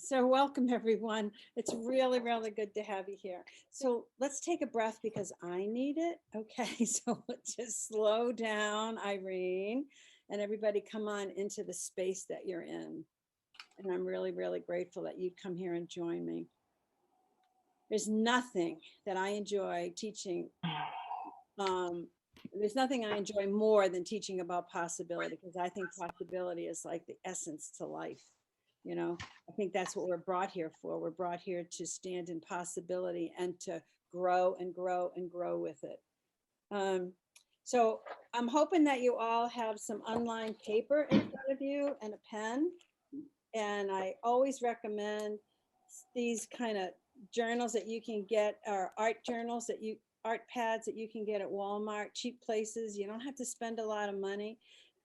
So welcome everyone. It's really, really good to have you here. So let's take a breath because I need it. Okay, so let's just slow down, Irene, and everybody come on into the space that you're in. And I'm really, really grateful that you'd come here and join me. There's nothing that I enjoy teaching. Um, there's nothing I enjoy more than teaching about possibility because I think possibility is like the essence to life. You know, I think that's what we're brought here for. We're brought here to stand in possibility and to grow and grow and grow with it. Um, so I'm hoping that you all have some unlined paper in front of you and a pen. And I always recommend these kind of journals that you can get, or art journals that you, art pads that you can get at Walmart, cheap places. You don't have to spend a lot of money.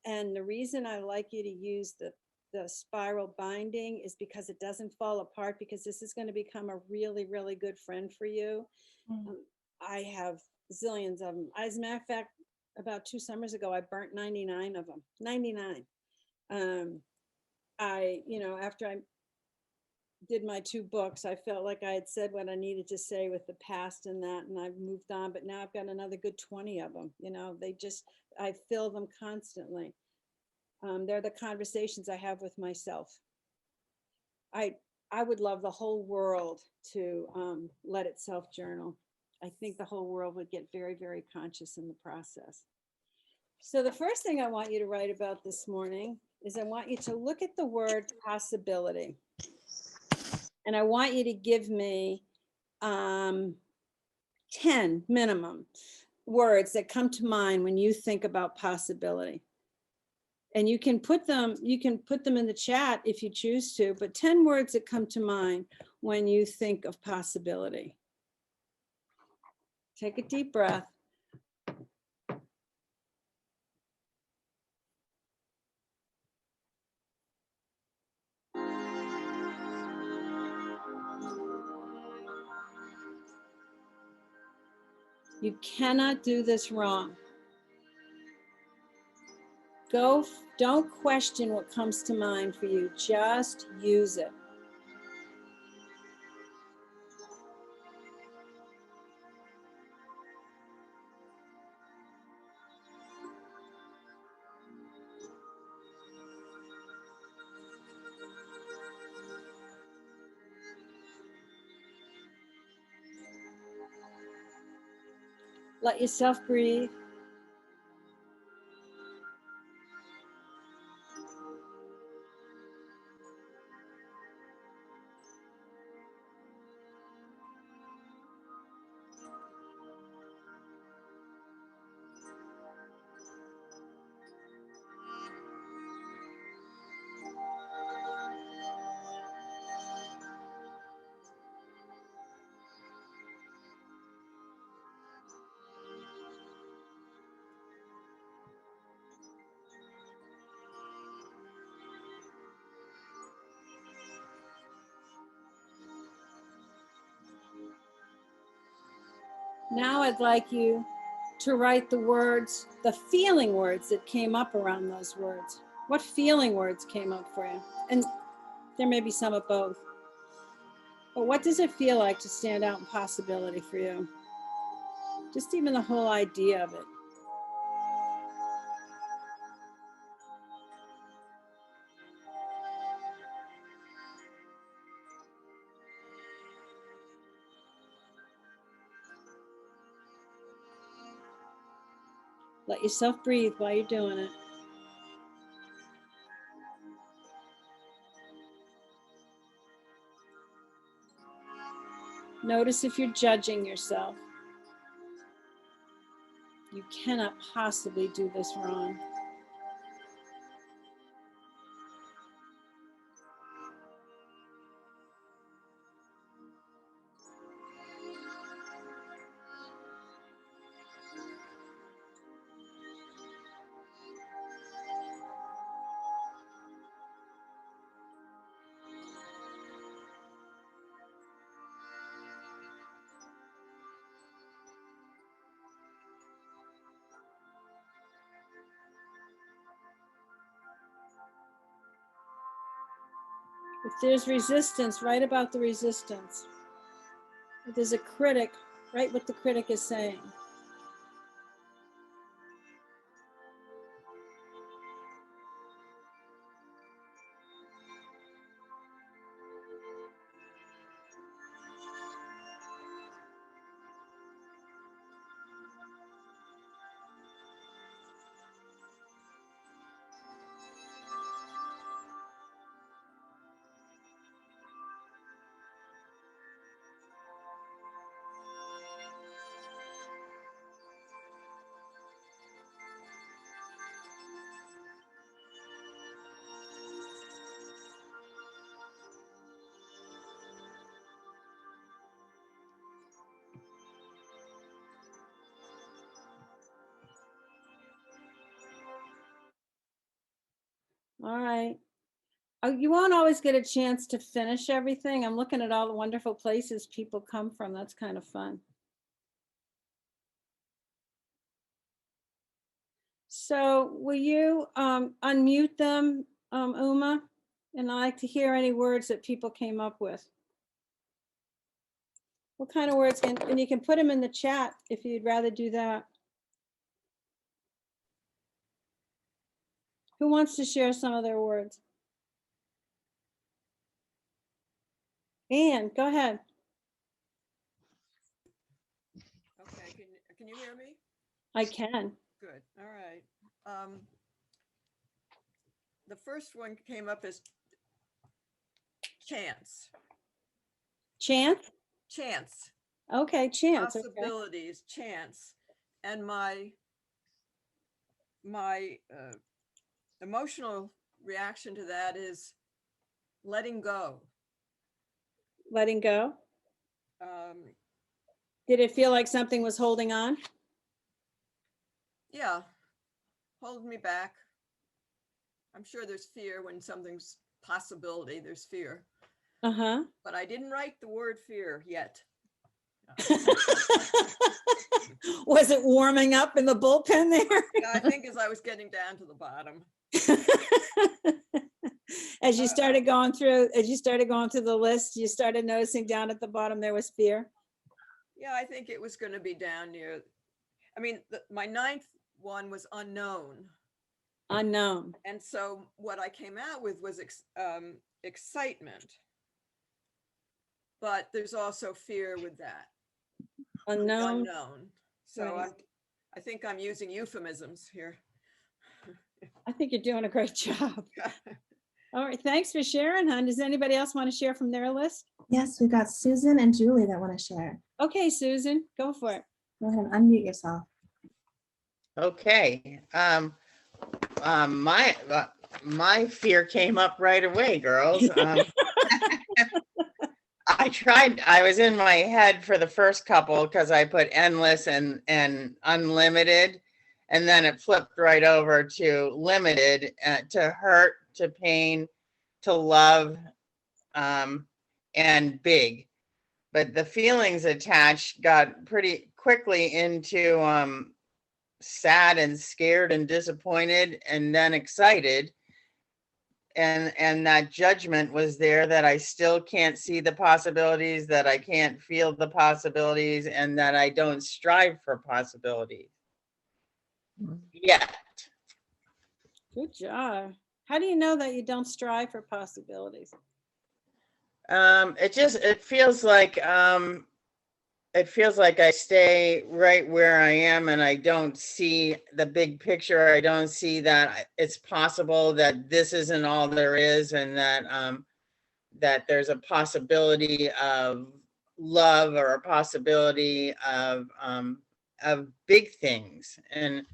And the reason I like you to use the spiral binding is because it doesn't fall apart, because this is going to become a really, really good friend for you. I have zillions of them. As a matter of fact, about 2 summers ago, I burnt 99 of them, 99. After I did my 2 books, I felt like I had said what I needed to say with the past and that, and I've moved on, but now I've got another good 20 of them. I fill them constantly. They're the conversations I have with myself. I would love the whole world to let itself journal. I think the whole world would get very, very conscious in the process. So the first thing I want you to write about this morning is I want you to look at the word possibility. And I want you to give me 10 minimum words that come to mind when you think about possibility. And you can put them in the chat if you choose to, but 10 words that come to mind when you think of possibility. Take a deep breath. You cannot do this wrong. Don't question what comes to mind for you. Just use it. Let yourself breathe. Now I'd like you to write the words, the feeling words that came up around those words. What feeling words came up for you? And there may be some of both. But what does it feel like to stand out in possibility for you? Just even the whole idea of it. Let yourself breathe while you're doing it. Notice if you're judging yourself. You cannot possibly do this wrong. If there's resistance, write about the resistance. If there's a critic, write what the critic is saying. All right. Oh, you won't always get a chance to finish everything. I'm looking at all the wonderful places people come from. That's kind of fun. So will you unmute them, Uma? And I like to hear any words that people came up with. What kind of words? And you can put them in the chat if you'd rather do that. Who wants to share some of their words? Anne, go ahead. Okay, can you hear me? I can. Good, all right. The first one came up as chance. Chance? Chance. Okay, chance. Possibilities, okay. Chance. And my emotional reaction to that is letting go. Letting go? Did it feel like something was holding on? Yeah, hold me back. I'm sure there's fear when something's possibility, there's fear. Uh-huh. But I didn't write the word fear yet. Was it warming up in the bullpen there? Yeah, I think as I was getting down to the bottom. As you started going through the list, you started noticing down at the bottom there was fear. Yeah, I think it was going to be down near. I mean, my ninth one was unknown. Unknown. And so what I came out with was excitement. But there's also fear with that. Unknown. Unknown. So right. I think I'm using euphemisms here. I think you're doing a great job. All right, thanks for sharing, hon. Does anybody else want to share from their list? Yes, we've got Susan and Julie that want to share. Okay, Susan, go for it. Go ahead and unmute yourself. Okay. My fear came up right away, girls. I was in my head for the first couple because I put endless and unlimited, and then it flipped right over to limited, to hurt, to pain, to love, and big. But the feelings attached got pretty quickly into sad and scared and disappointed and then excited. And that judgment was there that I still can't see the possibilities, that I can't feel the possibilities, and that I don't strive for possibilities yet. Good job. How do you know that you don't strive for possibilities? It feels like I stay right where I am and I don't see the big picture. I don't see that it's possible that this isn't all there is, and that there's a possibility of love or a possibility of big things. And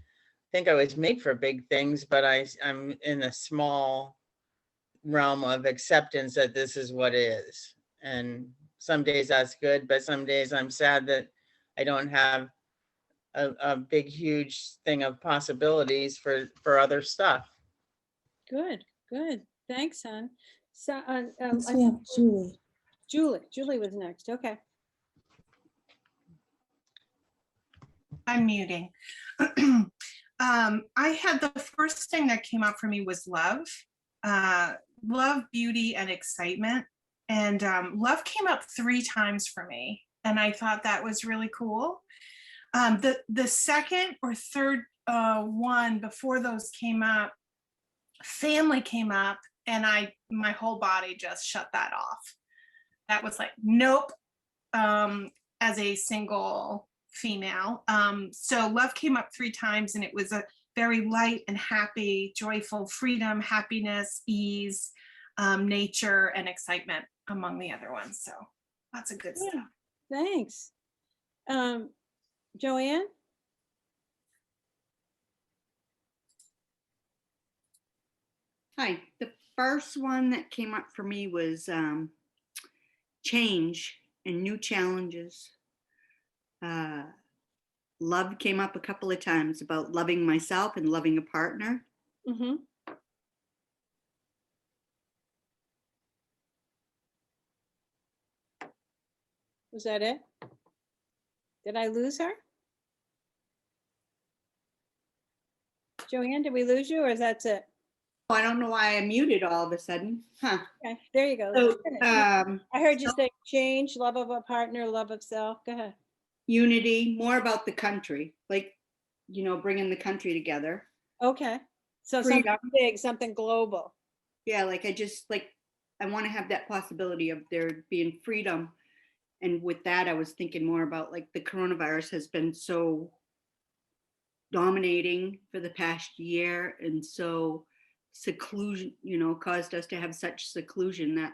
I think I was made for big things, but I'm in a small realm of acceptance that this is what is. And some days that's good, but some days I'm sad that I don't have a big, huge thing of possibilities for other stuff. Good, good. Thanks, hon. So, Next we have Julie. Julie was next. Okay. I'm muting. I had the first thing that came up for me was love. love, beauty, and excitement. And love came up 3 times for me. And I thought that was really cool. The second or third one before those came up, family came up, and my whole body just shut that off. That was like, nope, as a single female. So love came up 3 times, and it was a very light and happy, joyful, freedom, happiness, ease, nature, and excitement among the other ones. So lots of good Yeah, stuff. thanks. Joanne? Hi, the first one that came up for me was change and new challenges. Love came up a couple of times about loving myself and loving a partner. Mm-hmm. Was that it? Did I lose her? Joanne, did we lose you or is that it? Oh, I don't know why I muted all of a sudden. Huh. Okay, there you go. So, I heard you say change, love of a partner, love of self. Go ahead. unity, more about the country, like, bringing the country together. Okay. So something Freedom. big, something global. Yeah, like I want to have that possibility of there being freedom. And with that, I was thinking more about like the coronavirus has been so dominating for the past year. And so seclusion, caused us to have such seclusion that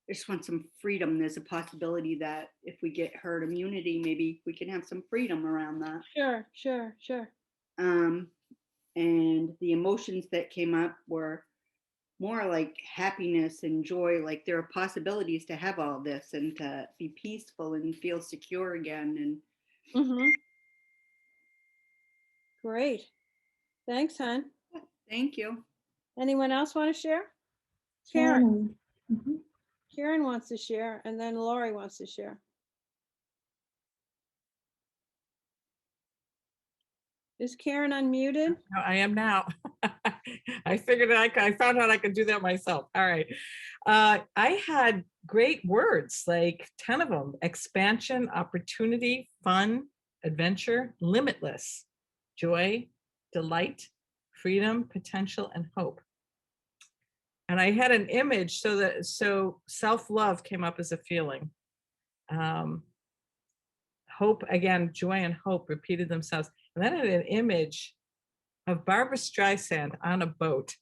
I just want some freedom. There's a possibility that if we get herd immunity, maybe we can have some freedom around that. Sure. And the emotions that came up were more like happiness and joy. Like there are possibilities to have all this and to be peaceful and feel secure again. And Mm-hmm. Great. Thanks, hon. thank you. Anyone else want to share? Karen. Mhm. Karen wants to share, and then Lori wants to share. Is Karen unmuted? No, I am now. I figured I found out I could do that myself. All right. I had great words, like 10 of them: expansion, opportunity, fun, adventure, limitless, joy, delight, freedom, potential, and hope. And I had an image so self-love came up as a feeling. Hope, again, joy and hope repeated themselves. And then I had an image of Barbara Streisand on a boat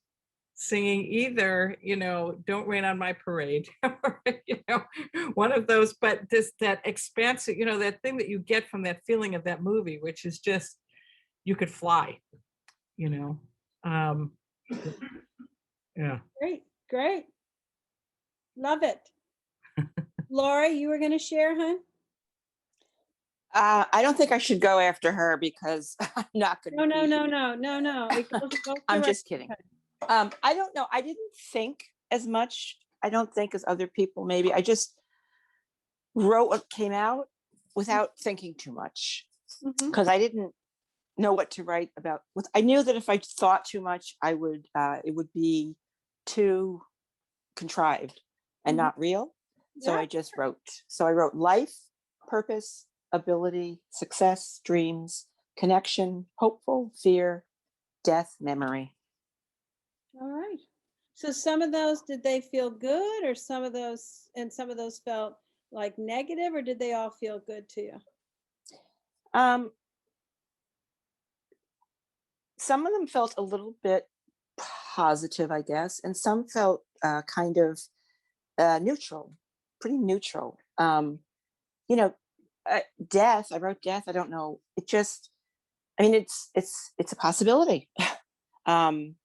singing either, Don't Rain on My Parade, or, one of those, but that expansive, that thing that you get from that feeling of that movie, which is just, you could fly, yeah. Great. Love it. Lori, you were going to share, hon? I don't think I should go after her because I'm not going to. No. I'm just kidding. I don't know. I didn't think as much. I don't think as other people maybe. I just wrote what came out without thinking too much because I didn't know what to write about. I knew that if I thought too much, it would be too contrived and not real. So I just wrote. So I wrote life, purpose, ability, success, dreams, connection, hopeful, fear, death, memory. All right. So some of those, did they feel good, or some of those felt like negative, or did they all feel good to you? Some of them felt a little bit positive, I guess, and some felt kind of neutral, pretty neutral. Death. I wrote death. I don't know. It just. I mean, it's a possibility, and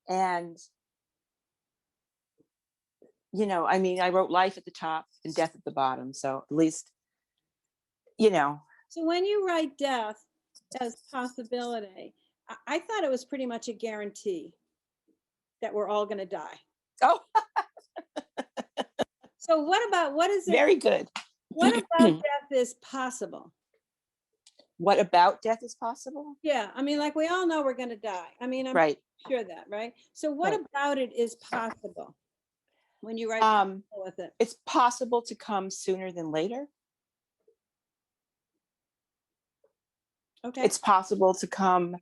I wrote life at the top and death at the bottom. So at least, So when you write death as possibility, I thought it was pretty much a guarantee that we're all going to die. Oh. So what is it? Very good. What about death is possible? what about death is possible? Yeah, I mean, like, we all know we're gonna die. I mean, I'm Right. sure that, right? So what Right. about it is possible? When you write with it? It's possible to come sooner than later. Okay, It's possible to come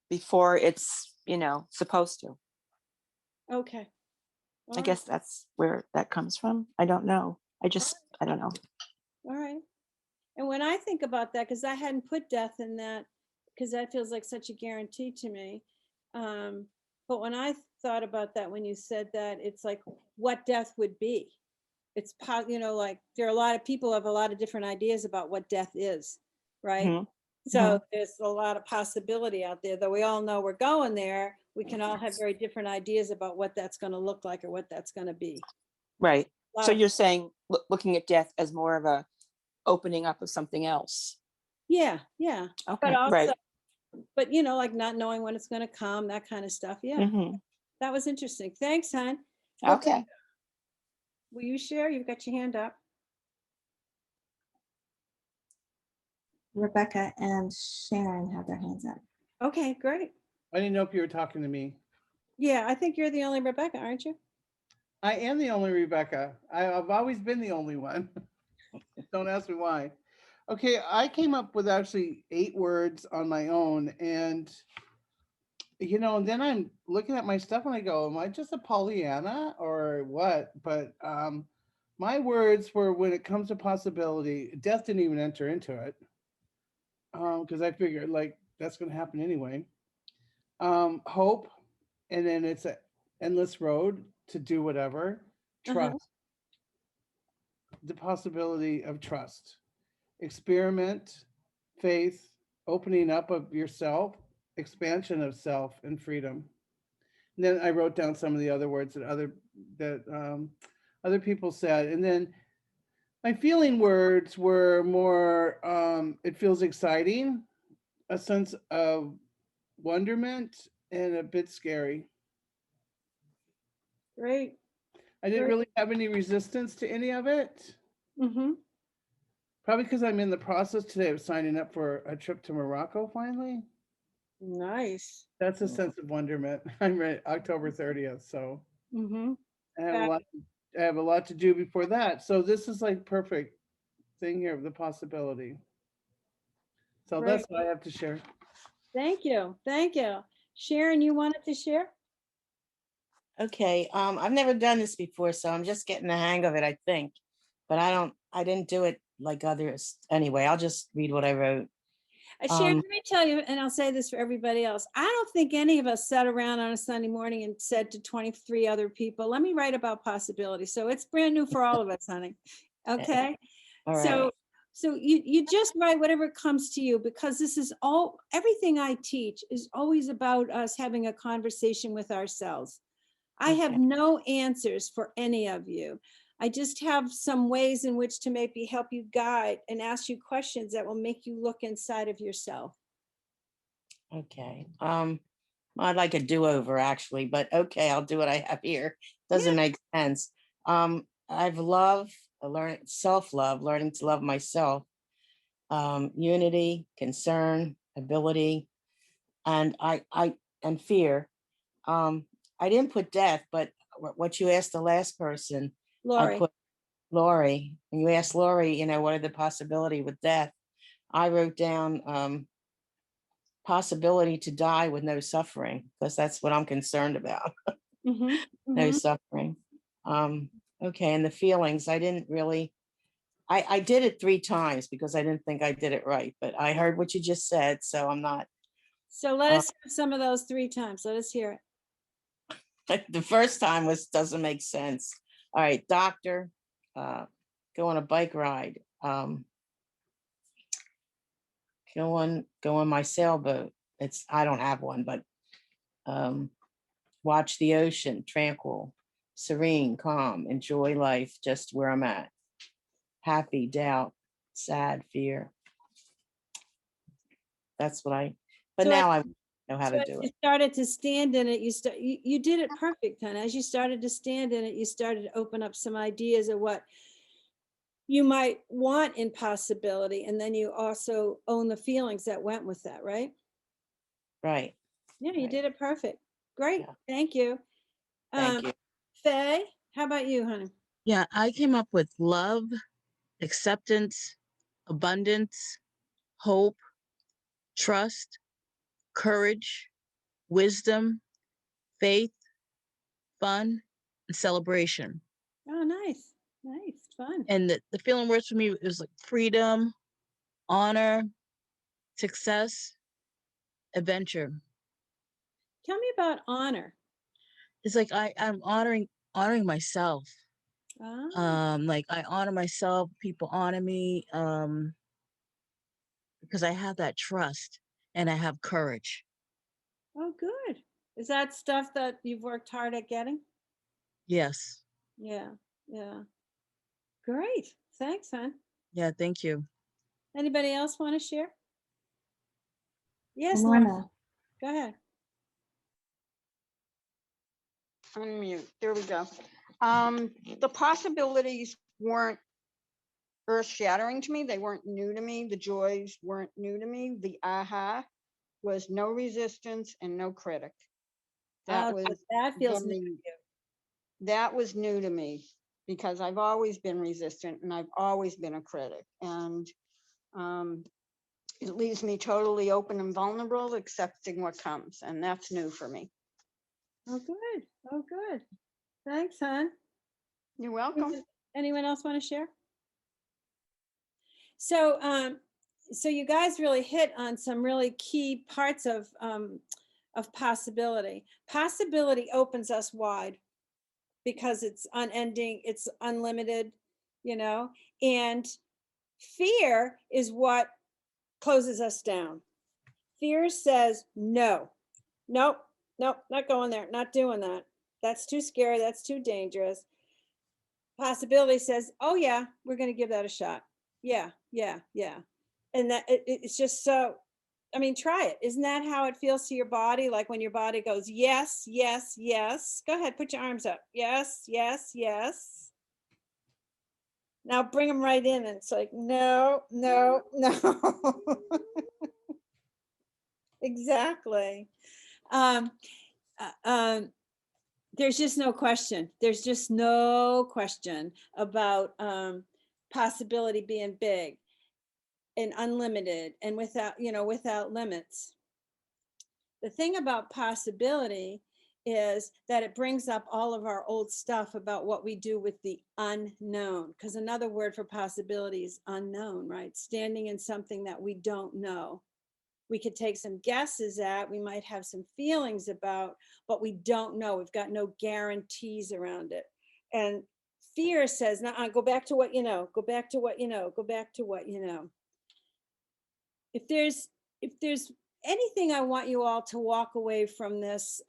before it's, supposed to. okay. I guess that's where that comes from. I don't know. I don't know. All right. And when I think about that, because I hadn't put death in that, because that feels like such a guarantee to me. But when I thought about that, when you said that, it's like what death would be. It's, like there are a lot of people who have a lot of different ideas about what death is, right? Mhm. So there's a lot of possibility out there, though we all know we're going there. We can all have very different ideas about what that's going to look like or what that's going to be. Right. Lot So of- you're saying looking at death as more of a opening up of something else. Yeah, yeah. Okay. But also, Right. but like not knowing when it's going to come, that kind of stuff. Yeah, Mhm. that was interesting. Thanks, hon. Okay. Will you share? You've got your hand up. Rebecca and Sharon have their hands up. Okay, great. I didn't know if you were talking to me. Yeah, I think you're the only Rebecca, aren't you? I am the only Rebecca. I've always been the only one. Don't ask me why. Okay, I came up with actually 8 words on my own, and and then I'm looking at my stuff and I go, am I just a Pollyanna or what? But my words were, when it comes to possibility, death didn't even enter into it. Because I figured like that's gonna happen anyway. Hope, and then it's an endless road to do whatever. Trust. The possibility of trust. Experiment, faith, opening up of yourself, expansion of self, and freedom. And then I wrote down some of the other words that other people said, and then my feeling words were more. It feels exciting, a sense of wonderment, and a bit scary. Great. I didn't Great. really have any resistance to any of it. Mm-hmm. Probably because I'm in the process today of signing up for a trip to Morocco finally. Nice. That's a sense of wonderment. I'm ready October 30th. So Mm-hmm. I have a lot to do before that. So this is like perfect thing here of the possibility. So Great. that's what I have to share. Thank you. Thank you. Sharon, you wanted to share? Okay, I've never done this before, so I'm just getting the hang of it, I think. But I didn't do it like others. Anyway, I'll just read what I wrote. Sharon, let me tell you, and I'll say this for everybody else. I don't think any of us sat around on a Sunday morning and said to 23 other people, let me write about possibility. So it's brand new for all of us, honey. Okay. All right. So you just write whatever comes to you, because this is everything I teach is always about us having a conversation with ourselves. I have Okay. no answers for any of you. I just have some ways in which to maybe help you guide and ask you questions that will make you look inside of yourself. Okay. I'd like a do-over actually, but okay, I'll do what I have here. Doesn't make sense. I've self-love, learning to love myself, unity, concern, ability, and and fear. I didn't put death, but what you asked the last person, Lori. I put Lori, and you asked Lori, what are the possibility with death? I wrote down possibility to die with no suffering, because that's what I'm concerned about. Mhm, No mhm. suffering. Okay, and the feelings, I didn't really, I did it 3 times because I didn't think I did it right, but I heard what you just said, so I'm not. So let us have some of those 3 times. Let us hear it. The first time doesn't make sense. All right, doctor, go on a bike ride, go on my sailboat. I don't have one, but watch the ocean, tranquil, serene, calm, enjoy life just where I'm at. Happy, doubt, sad, fear. That's what but So now I know how So to as do you it. started to stand in it, you did it perfect, Hannah. As you started to stand in it, you started to open up some ideas of what you might want impossibility, and then you also own the feelings that went with that, right? Right. Yeah, you Right. did it perfect. Great, Yeah. thank you. Thank you. Faye, how about you, honey? Yeah, I came up with love, acceptance, abundance, hope, trust, courage, wisdom, faith, fun, and celebration. Oh, nice, nice, fun. And the feeling words for me is like freedom, honor, success, adventure. Tell me about honor. It's like I'm honoring myself. Ah, Like I honor myself, people honor me, because I have that trust and I have courage. oh, good. Is that stuff that you've worked hard at getting? Yes. Yeah, yeah. Great. Thanks, hon. Yeah, thank you. Anybody else want to share? Yes, Lorna, Lorna. go ahead. Unmute. There we go. The possibilities weren't earth shattering to me. They weren't new to me. The joys weren't new to me. The aha was no resistance and no critic. That Oh, was that feels new to very, you. that was new to me because I've always been resistant and I've always been a critic. And it leaves me totally open and vulnerable, accepting what comes. And that's new for me. Oh, good. Oh, good. Thanks, hon. You're welcome. Anyone else want to share? So, so you guys really hit on some really key parts of possibility. Possibility opens us wide because it's unending, it's unlimited, you know, and fear is what closes us down. Fear says, no, nope, nope, not going there, not doing that. That's too scary, that's too dangerous. Possibility says, oh yeah, we're going to give that a shot. Yeah, yeah, yeah. And that it's just so, I mean, try it. Isn't that how it feels to your body? Like when your body goes, yes, yes, yes. Go ahead, put your arms up. Yes, yes, yes. Now bring them right in. And it's like, no, no, no. Exactly. Um, there's just no question. There's just no question about possibility being big and unlimited and without, you know, without limits. The thing about possibility is that it brings up all of our old stuff about what we do with the unknown, because another word for possibility is unknown, right? Standing in something that we don't know. We could take some guesses at, we might have some feelings about, but we don't know. We've got no guarantees around it. And fear says, nah, go back to what you know, go back to what you know, go back to what you know. If there's anything I want you all to walk away from this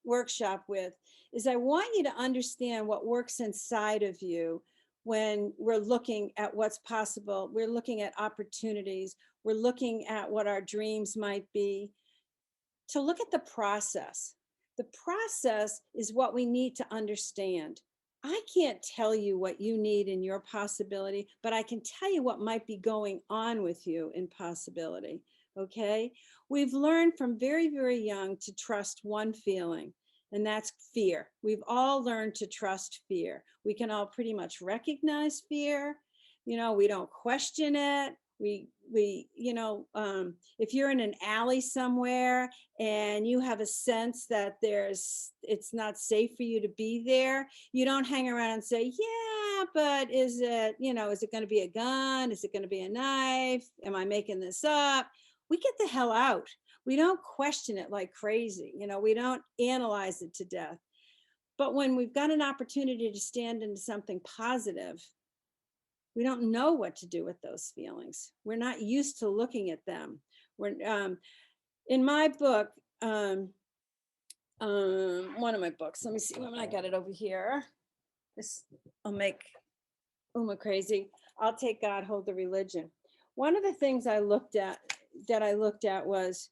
workshop with, is I want you to understand what works inside of you when we're looking at what's possible. We're looking at opportunities. We're looking at what our dreams might be. To look at the process. The process is what we need to understand. I can't tell you what you need in your possibility, but I can tell you what might be going on with you in possibility. Okay. We've learned from very, very young to trust one feeling, and that's fear. We've all learned to trust fear. We can all pretty much recognize fear. You know, we don't question it. You know, if you're in an alley somewhere and you have a sense that it's not safe for you to be there, you don't hang around and say, yeah, but is it, you know, is it going to be a gun? Is it going to be a knife? Am I making this up? We get the hell out. We don't question it like crazy. You know, we don't analyze it to death. But when we've got an opportunity to stand into something positive, we don't know what to do with those feelings. We're not used to looking at them. We're in my book, one of my books. Let me see when I got it over here. This will make Uma crazy. I'll take God, hold the religion. One of the things I looked at was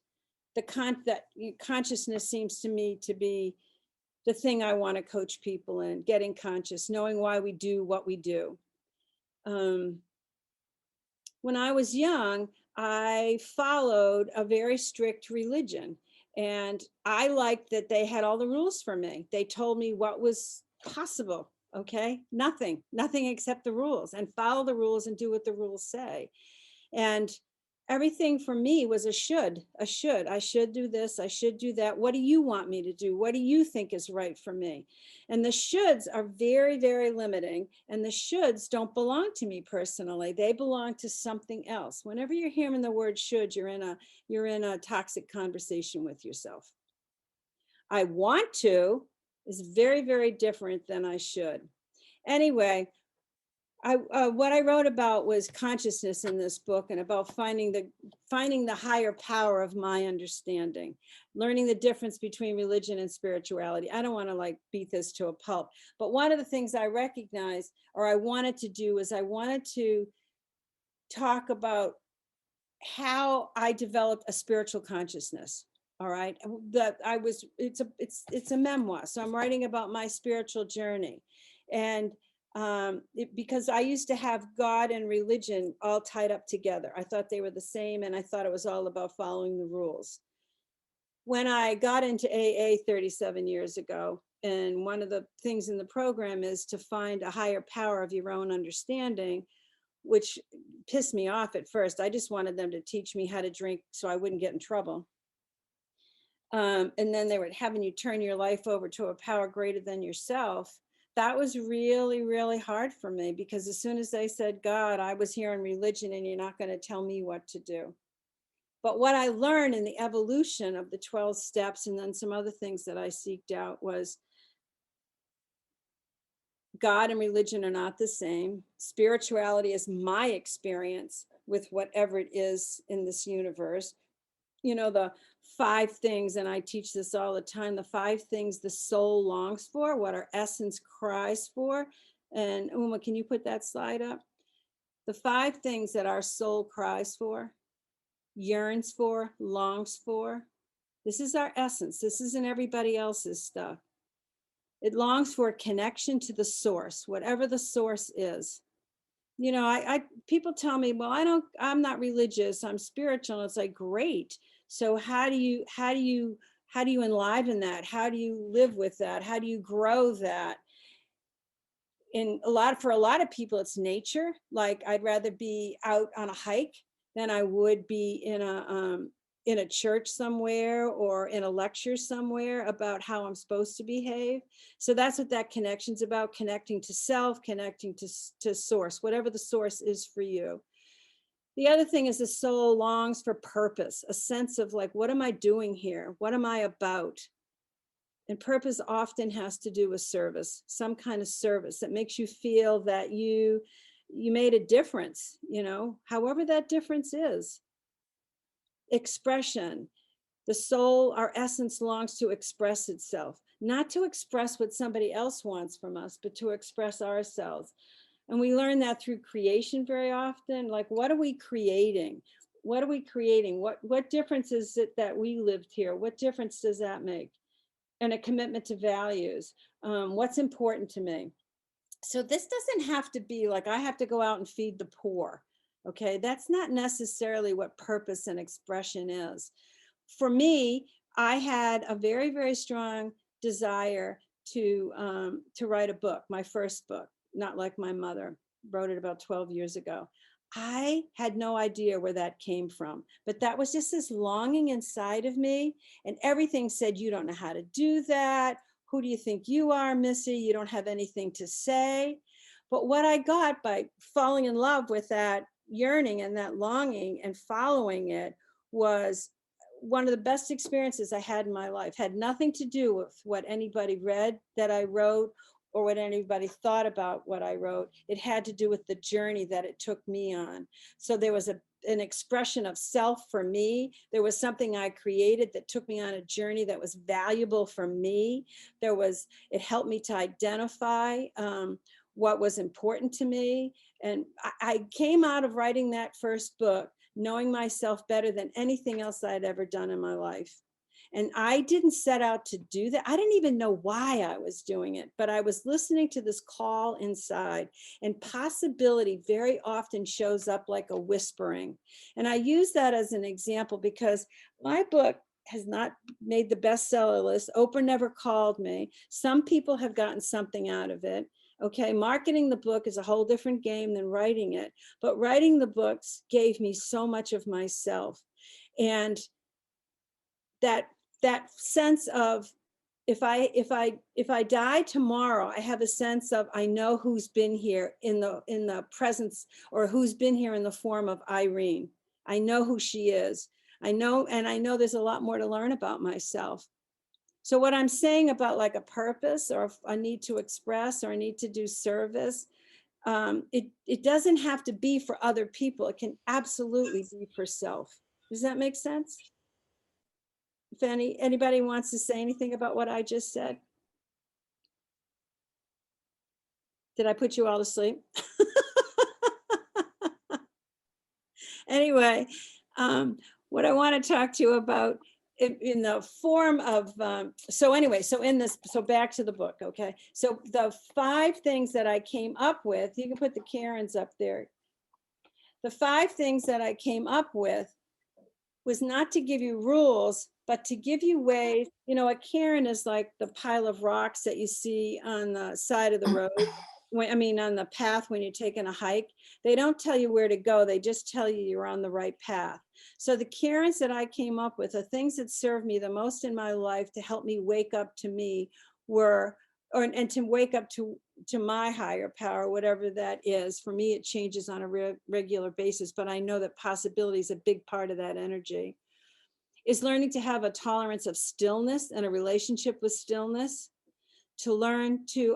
that consciousness seems to me to be the thing I want to coach people in, getting conscious, knowing why we do what we do. when I was young, I followed a very strict religion. And I liked that they had all the rules for me. They told me what was possible. Okay. Nothing except the rules, and follow the rules and do what the rules say. And everything for me was a should. I should do this. I should do that. What do you want me to do? What do you think is right for me? And the shoulds are very, very limiting. And the shoulds don't belong to me personally. They belong to something else. Whenever you're hearing the word should, you're in a toxic conversation with yourself. I want to is very, very different than I should. Anyway, what I wrote about was consciousness in this book, and about finding the higher power of my understanding, learning the difference between religion and spirituality. I don't want to like beat this to a pulp, but one of the things I recognized, or I wanted to do, is I wanted to talk about how I developed a spiritual consciousness. All right, that it's a memoir, so I'm writing about my spiritual journey. And because I used to have God and religion all tied up together. I thought they were the same, and I thought it was all about following the rules. When I got into AA 37 years ago, and one of the things in the program is to find a higher power of your own understanding, which pissed me off at first. I just wanted them to teach me how to drink so I wouldn't get in trouble. And then they were having you turn your life over to a power greater than yourself. That was really, really hard for me, because as soon as they said God, I was hearing religion, and you're not going to tell me what to do. But what I learned in the evolution of the 12 steps, and then some other things that I seeked out, was God and religion are not the same. Spirituality is my experience with whatever it is in this universe. You know, the 5 things, and I teach this all the time, the 5 things the soul longs for, what our essence cries for. And Uma, can you put that slide up? The 5 things that our soul cries for, yearns for, longs for. This is our essence. This isn't everybody else's stuff. It longs for a connection to the source, whatever the source is. You know, people tell me, well, I'm not religious, I'm spiritual. And it's like, great. So how do you enliven that? How do you live with that? How do you grow that? For a lot of people, it's nature. Like, I'd rather be out on a hike than I would be in a church somewhere or in a lecture somewhere about how I'm supposed to behave. So that's what that connection's about: connecting to self, connecting to source, whatever the source is for you. The other thing is the soul longs for purpose, a sense of like, what am I doing here? What am I about? And purpose often has to do with service, some kind of service that makes you feel that you made a difference, you know, however that difference is. Expression. The soul, our essence, longs to express itself, not to express what somebody else wants from us, but to express ourselves. And we learn that through creation very often. Like, what are we creating? What are we creating? What difference is it that we lived here? What difference does that make? And a commitment to values. What's important to me? So this doesn't have to be like, I have to go out and feed the poor. Okay, that's not necessarily what purpose and expression is. For me, I had a very, very strong desire to write a book, my first book, Not Like My Mother. Wrote it about 12 years ago. I had no idea where that came from, but that was just this longing inside of me, and everything said, you don't know how to do that. Who do you think you are, Missy? You don't have anything to say. But what I got by falling in love with that yearning and that longing and following it was one of the best experiences I had in my life. Had nothing to do with what anybody read that I wrote or what anybody thought about what I wrote. It had to do with the journey that it took me on. So there was an expression of self for me. There was something I created that took me on a journey that was valuable for me. It helped me to identify what was important to me. And I came out of writing that first book knowing myself better than anything else I'd ever done in my life. And I didn't set out to do that. I didn't even know why I was doing it, but I was listening to this call inside, and possibility very often shows up like a whispering. And I use that as an example because my book has not made the bestseller list. Oprah never called me. Some people have gotten something out of it. Okay, marketing the book is a whole different game than writing it, but writing the books gave me so much of myself. And that sense of, if I die tomorrow, I have a sense of, I know who's been here in the presence, or who's been here in the form of Irene. I know who she is. I know, and I know there's a lot more to learn about myself. So what I'm saying about like a purpose, or if I need to express, or I need to do service, it doesn't have to be for other people. It can absolutely be for self. Does that make sense? If anybody wants to say anything about what I just said. Did I put you all to sleep? Anyway, what I want to talk to you about in the form of, so back to the book, okay? So the 5 things that I came up with, you can put the Karens up there. The 5 things that I came up with was not to give you rules, but to give you ways. You know, a Karen is like the pile of rocks that you see on the side of the road. On the path when you're taking a hike. They don't tell you where to go. They just tell you you're on the right path. So the Karens that I came up with are things that served me the most in my life to help me wake up to me and to wake up to my higher power, whatever that is. For me, it changes on a regular basis, but I know that possibility is a big part of that energy. Is learning to have a tolerance of stillness and a relationship with stillness, to learn to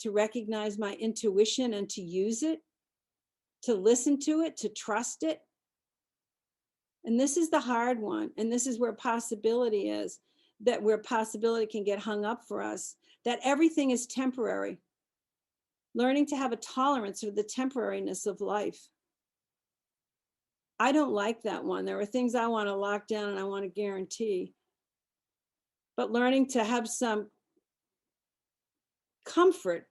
recognize my intuition and to use it, to listen to it, to trust it. And this is the hard one. And this is where possibility is, that where possibility can get hung up for us, that everything is temporary. Learning to have a tolerance for the temporariness of life. I don't like that one. There are things I want to lock down and I want to guarantee. But learning to have some comfort,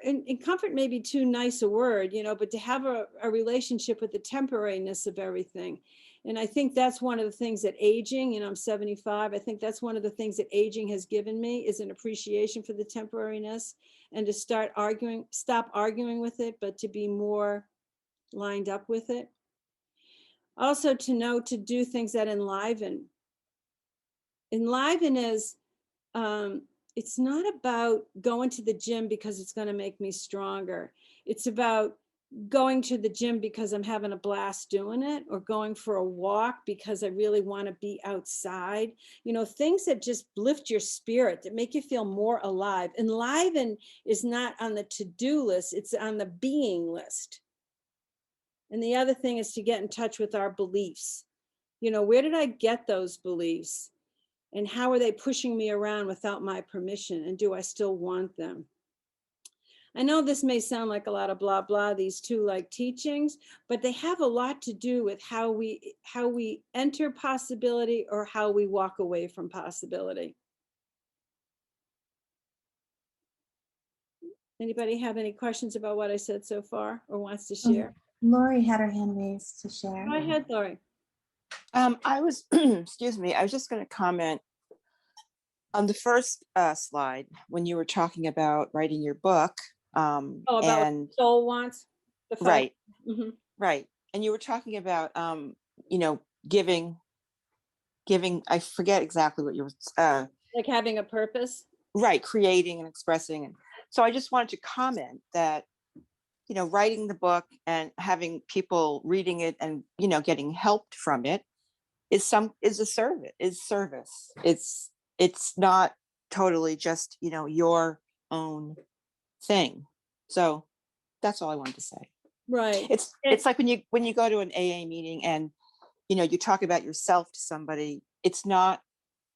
and comfort may be too nice a word, but to have a relationship with the temporariness of everything. And I think that's one of the things that aging, I'm 75, I think that's one of the things that aging has given me, is an appreciation for the temporariness, and to stop arguing with it, but to be more lined up with it. Also to know to do things that enliven. Enliven is, it's not about going to the gym because it's going to make me stronger. It's about going to the gym because I'm having a blast doing it, or going for a walk because I really want to be outside. Things that just lift your spirit, that make you feel more alive. Enliven is not on the to-do list, it's on the being list. And the other thing is to get in touch with our beliefs. Where did I get those beliefs? And how are they pushing me around without my permission? And do I still want them? I know this may sound like a lot of blah, blah, these 2 like teachings, but they have a lot to do with how we enter possibility, or how we walk away from possibility. Anybody have any questions about what I said so far, or wants to share? Lori had her hand raised to share. Go ahead, Lori. I was, excuse me, I was just going to comment on the first slide when you were talking about writing your book. About what soul wants. Right. Mm-hmm. Right. And you were talking about, giving, I forget exactly what you were. Like having a purpose. Right. Creating and expressing. And so I just wanted to comment that, writing the book and having people reading it and, getting helped from it is a service. It's not totally just, your own thing. So that's all I wanted to say. Right. It's like when you go to an AA meeting and, you talk about yourself to somebody, it's not,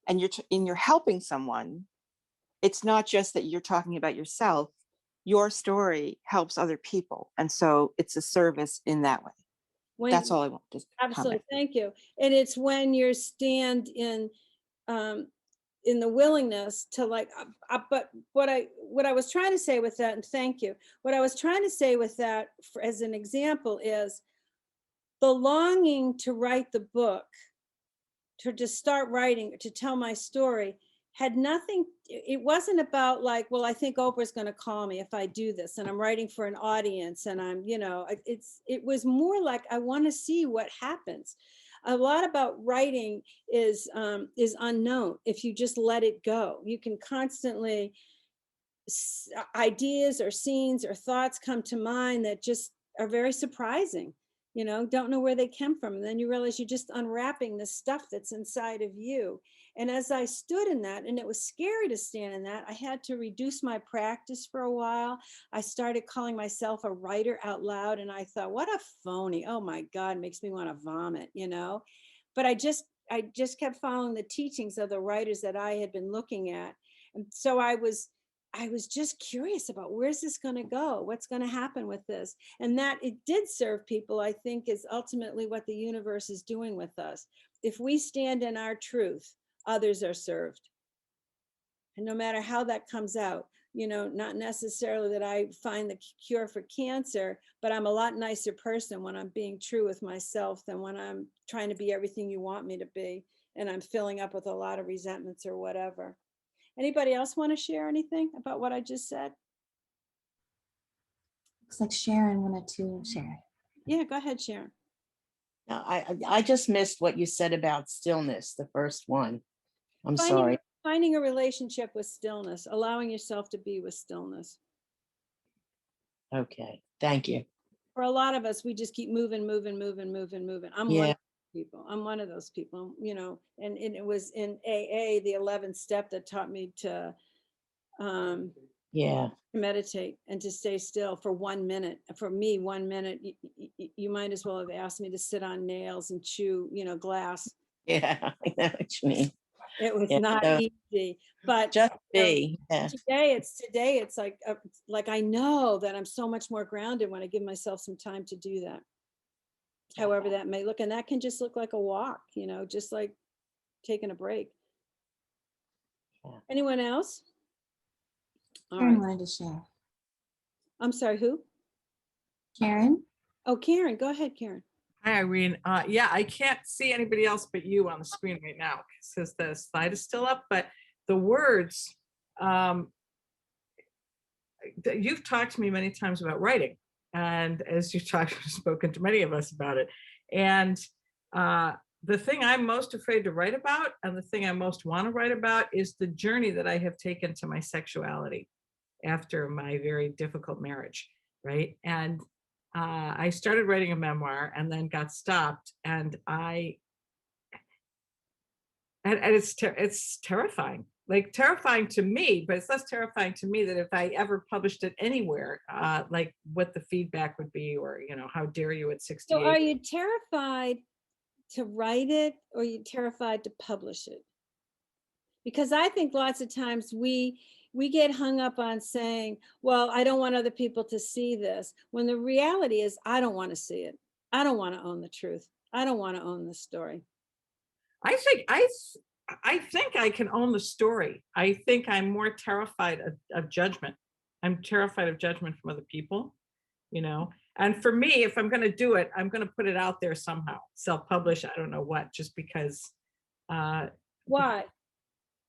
and you're helping someone. It's not just that you're talking about yourself. Your story helps other people. And so it's a service in that way. That's all I want to absolutely comment. Thank you. And it's when you stand in in the willingness to like, but what I was trying to say with that, and thank you, what I was trying to say with that as an example is the longing to write the book, to just start writing, to tell my story had nothing, it wasn't about like, well, I think Oprah's going to call me if I do this and I'm writing for an audience and I'm, it was more like, I want to see what happens. A lot about writing is unknown. If you just let it go, you can constantly, ideas or scenes or thoughts come to mind that just are very surprising, don't know where they came from. And then you realize you're just unwrapping the stuff that's inside of you. And as I stood in that, and it was scary to stand in that, I had to reduce my practice for a while. I started calling myself a writer out loud. And I thought, what a phony. Oh my God, it makes me want to vomit, But I just kept following the teachings of the writers that I had been looking at. And so I was just curious about where's this going to go? What's going to happen with this? And that it did serve people, I think, is ultimately what the universe is doing with us. If we stand in our truth, others are served. And no matter how that comes out, not necessarily that I find the cure for cancer, but I'm a lot nicer person when I'm being true with myself than when I'm trying to be everything you want me to be. And I'm filling up with a lot of resentments or whatever. Anybody else want to share anything about what I just said? Looks like Sharon wanted to share. Yeah, go ahead, Sharon. No, I just missed what you said about stillness, the first one. I'm sorry. Finding a relationship with stillness, allowing yourself to be with stillness. Okay, thank you. For a lot of us, we just keep moving. I'm one of those people. I'm one of those people, and it was in AA, the 11th step, that taught me to meditate and to stay still for 1 minute. For me, 1 minute, you might as well have asked me to sit on nails and chew, glass. Yeah, I know what you mean. It was not easy, but just be. Today it's like I know that I'm so much more grounded when I give myself some time to do that. However that may look, and that can just look like a walk, just like taking a break. Yeah. Anyone else? Karen wanted to share. I'm sorry, who? Karen. Oh, Karen, go ahead, Karen. Hi, Irene. Yeah, I can't see anybody else but you on the screen right now. It says the slide is still up, but the words, you've talked to me many times about writing, and as you've spoken to many of us about it. And the thing I'm most afraid to write about, and the thing I most want to write about, is the journey that I have taken to my sexuality after my very difficult marriage, right? And I started writing a memoir and then got stopped, and it's terrifying, like terrifying to me, but it's less terrifying to me that if I ever published it anywhere, like what the feedback would be, or how dare you at 68. So are you terrified to write it, or are you terrified to publish it? Because I think lots of times we get hung up on saying, well, I don't want other people to see this, when the reality is I don't want to see it. I don't want to own the truth. I don't want to own the story. I think I can own the story. I think I'm more terrified of judgment. I'm terrified of judgment from other people, and for me, if I'm going to do it, I'm going to put it out there somehow, self-publish, I don't know what, just because. Why?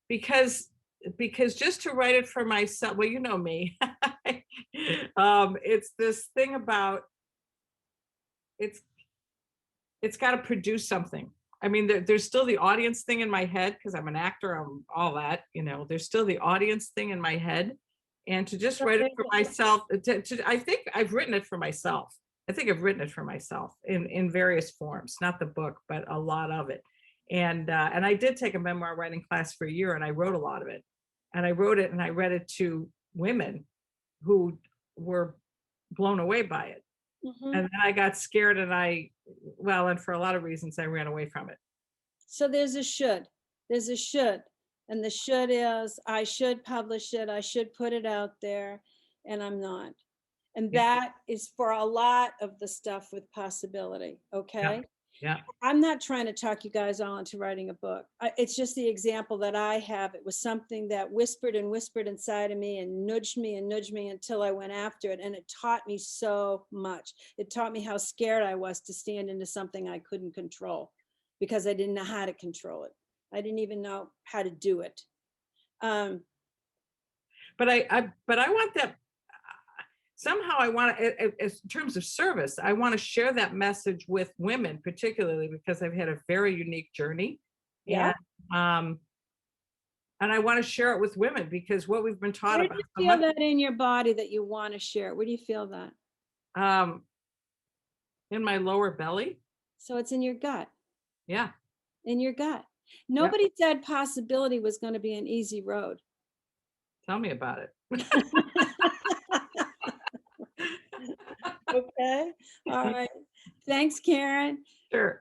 Because just to write it for myself, well, you know me, it's this thing about, it's got to produce something. I mean, there's still the audience thing in my head, because I'm an actor, I'm all that, there's still the audience thing in my head. And to just write it for myself, I think I've written it for myself. I think I've written it for myself in various forms, not the book, but a lot of it. And I did take a memoir writing class for a year, and I wrote a lot of it. And I wrote it and I read it to women who were blown away by it. Mm-hmm. And then I got scared, and and for a lot of reasons, I ran away from it. So there's a should. And the should is, I should publish it. I should put it out there, and I'm not. And that is for a lot of the stuff with possibility. Okay. Yeah. Yeah. I'm not trying to talk you guys all into writing a book. It's just the example that I have. It was something that whispered and whispered inside of me and nudged me until I went after it. And it taught me so much. It taught me how scared I was to stand into something I couldn't control because I didn't know how to control it. I didn't even know how to do it. But I want that, somehow I want to, in terms of service, I want to share that message with women, particularly because I've had a very unique journey. Yeah. And I want to share it with women because what we've been taught Where do about you so feel much, that in your body that you want to share? Where do you feel that? in my lower belly. So it's in your gut, Yeah. in your gut. Nobody said possibility was going to be an easy road. Tell me about it. Okay. All right. Thanks, Karen. Sure.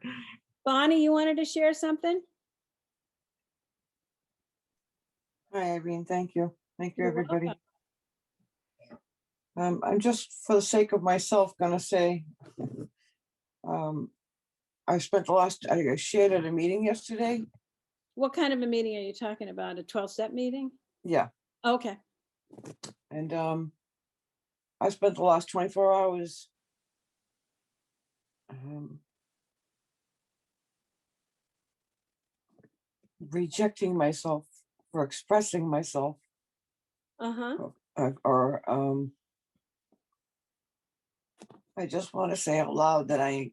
Bonnie, you wanted to share something? Hi, Irene. Thank you. Thank you, You're everybody. I'm just, for the sake of myself, gonna say, I shared at a meeting yesterday. What kind of a meeting are you talking about? A 12-step meeting? Yeah, Okay. and I spent the last 24 hours rejecting myself for expressing myself, Uh-huh. or I just want to say out loud that I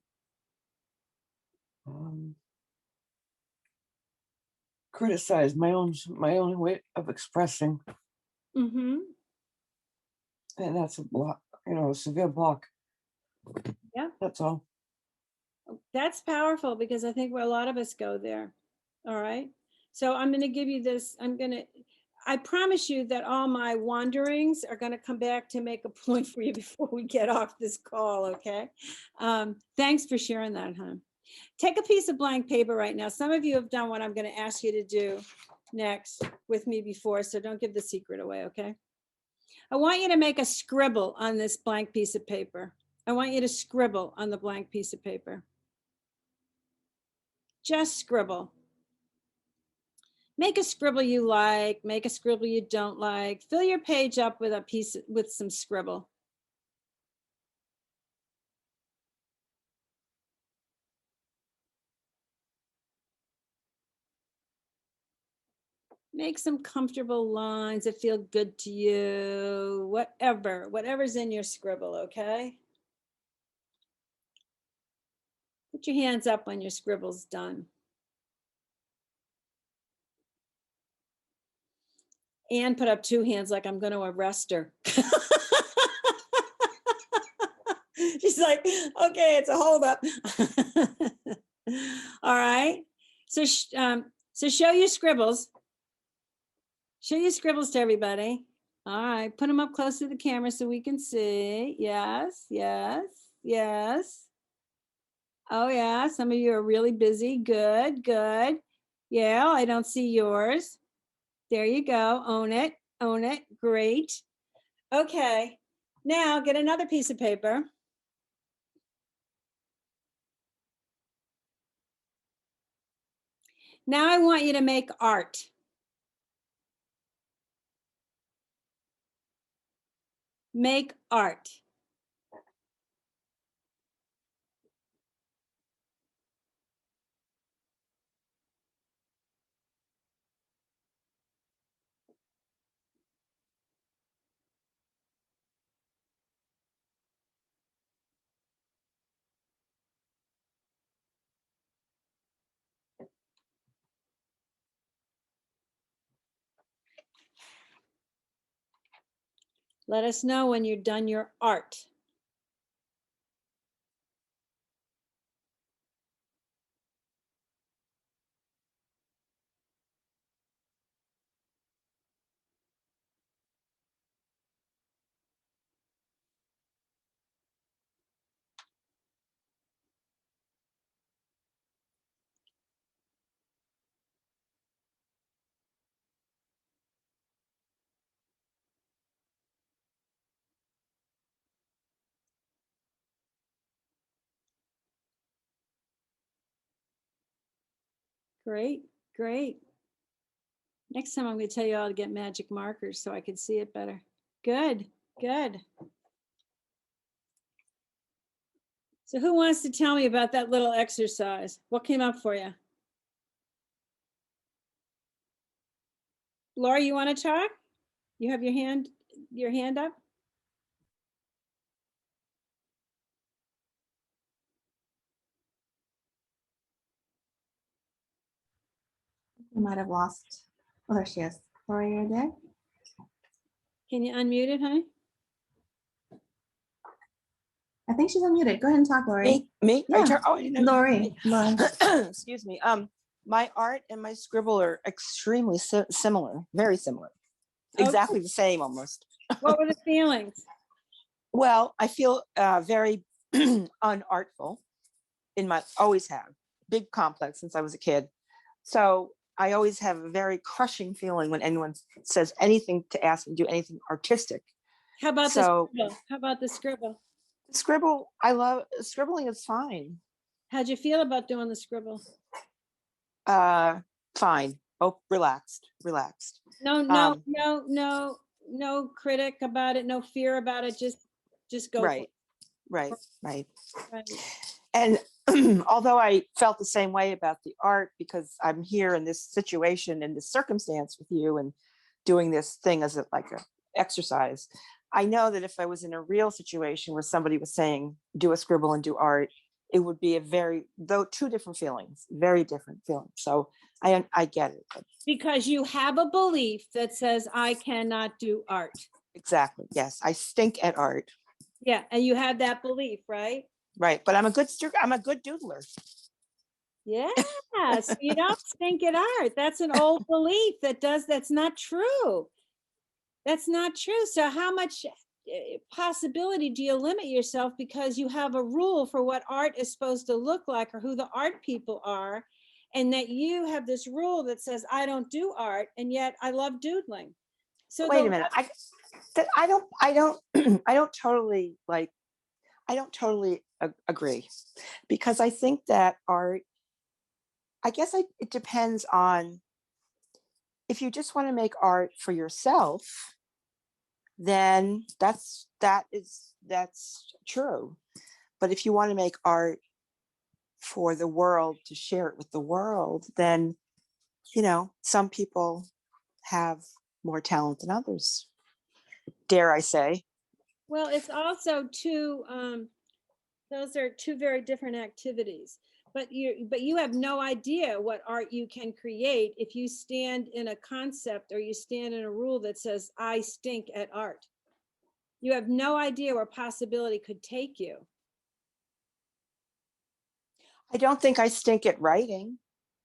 criticize my own way of expressing, Mm-hmm. and that's a block, a severe block. Yeah. That's all. That's powerful because I think where a lot of us go there. All right. So I'm going to give you this. I promise you that all my wanderings are going to come back to make a point for you before we get off this call. Okay. Thanks for sharing that, hon. Take a piece of blank paper right now. Some of you have done what I'm going to ask you to do next with me before, so don't give the secret away. Okay. I want you to make a scribble on this blank piece of paper. I want you to scribble on the blank piece of paper. Just scribble. Make a scribble you like, make a scribble you don't like. Fill your page up with some scribble. Make some comfortable lines that feel good to you, whatever's in your scribble, okay? Put your hands up when your scribble's done. And put up two hands like I'm going to arrest her. She's like, okay, it's a holdup. All right. So show your scribbles. Show your scribbles to everybody. All right. Put them up close to the camera so we can see. Yes, yes, yes. Oh, yeah. Some of you are really busy. Good, good. Yeah, I don't see yours. There you go. Own it. Own it. Great. Okay. Now get another piece of paper. Now I want you to make art. Make art. Let us know when you're done your art. Great, great. Next time I'm going to tell you all to get magic markers so I can see it better. Good, good. So who wants to tell me about that little exercise? What came up for you? Laura, you want to talk? You have your hand up? We might have lost. Oh, there she is. Lori, you're there? Can you unmute it, honey? I think she's unmuted. Go ahead and talk, Lori. Me? Are you Yeah. oh, you know, Lori. Lori. excuse me. My art and my scribble are extremely similar, very similar. Exactly the same almost. What were the feelings? Well, I feel very unartful always have big complex since I was a kid. So I always have a very crushing feeling when anyone says anything to ask me to do anything artistic. How about the scribble? How about the scribble? Scribble, I love scribbling. It's fine. How'd you feel about doing the scribble? Fine. Oh, relaxed. No critic about it, no fear about it. Just go. Right. For it. Right. Right. And although I felt the same way about the art because I'm here in this situation, in this circumstance with you and doing this thing as like a exercise, I know that if I was in a real situation where somebody was saying, do a scribble and do art, it would be two different feelings, very different feelings. So I get it. Because you have a belief that says, I cannot do art. Exactly. Yes. I stink at art. Yeah. And you have that belief, right? Right. But I'm a good doodler. Yes. You don't stink at art. That's an old belief that's not true. That's not true. So how much possibility do you limit yourself because you have a rule for what art is supposed to look like or who the art people are, and that you have this rule that says I don't do art, and yet I love doodling. So wait a minute. I don't totally agree, because I think that art, it depends on if you just want to make art for yourself, then that's true. But if you want to make art for the world, to share it with the world, then, some people have more talent than others, dare I say. Well, it's also those are two very different activities. But you have no idea what art you can create if you stand in a concept or you stand in a rule that says, I stink at art. You have no idea where possibility could take you. I don't think I stink at writing.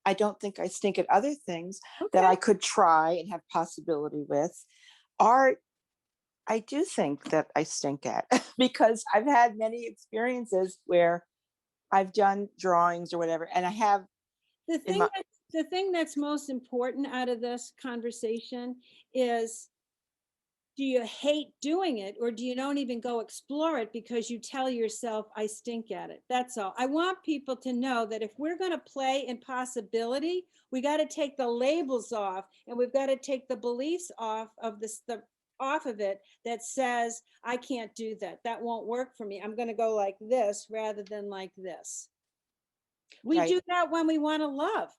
I don't think I stink at other things that I could try and have possibility with. Art, I do think that I stink at because I've had many experiences where I've done drawings or whatever, and I have. The thing that's most important out of this conversation is, do you hate doing it, or do you don't even go explore it because you tell yourself I stink at it? That's all. I want people to know that if we're going to play in possibility, we got to take the labels off, and we've got to take the beliefs off of off of it that says I can't do that. That won't work for me. I'm going to go like this rather than like this. We do that when we want to love.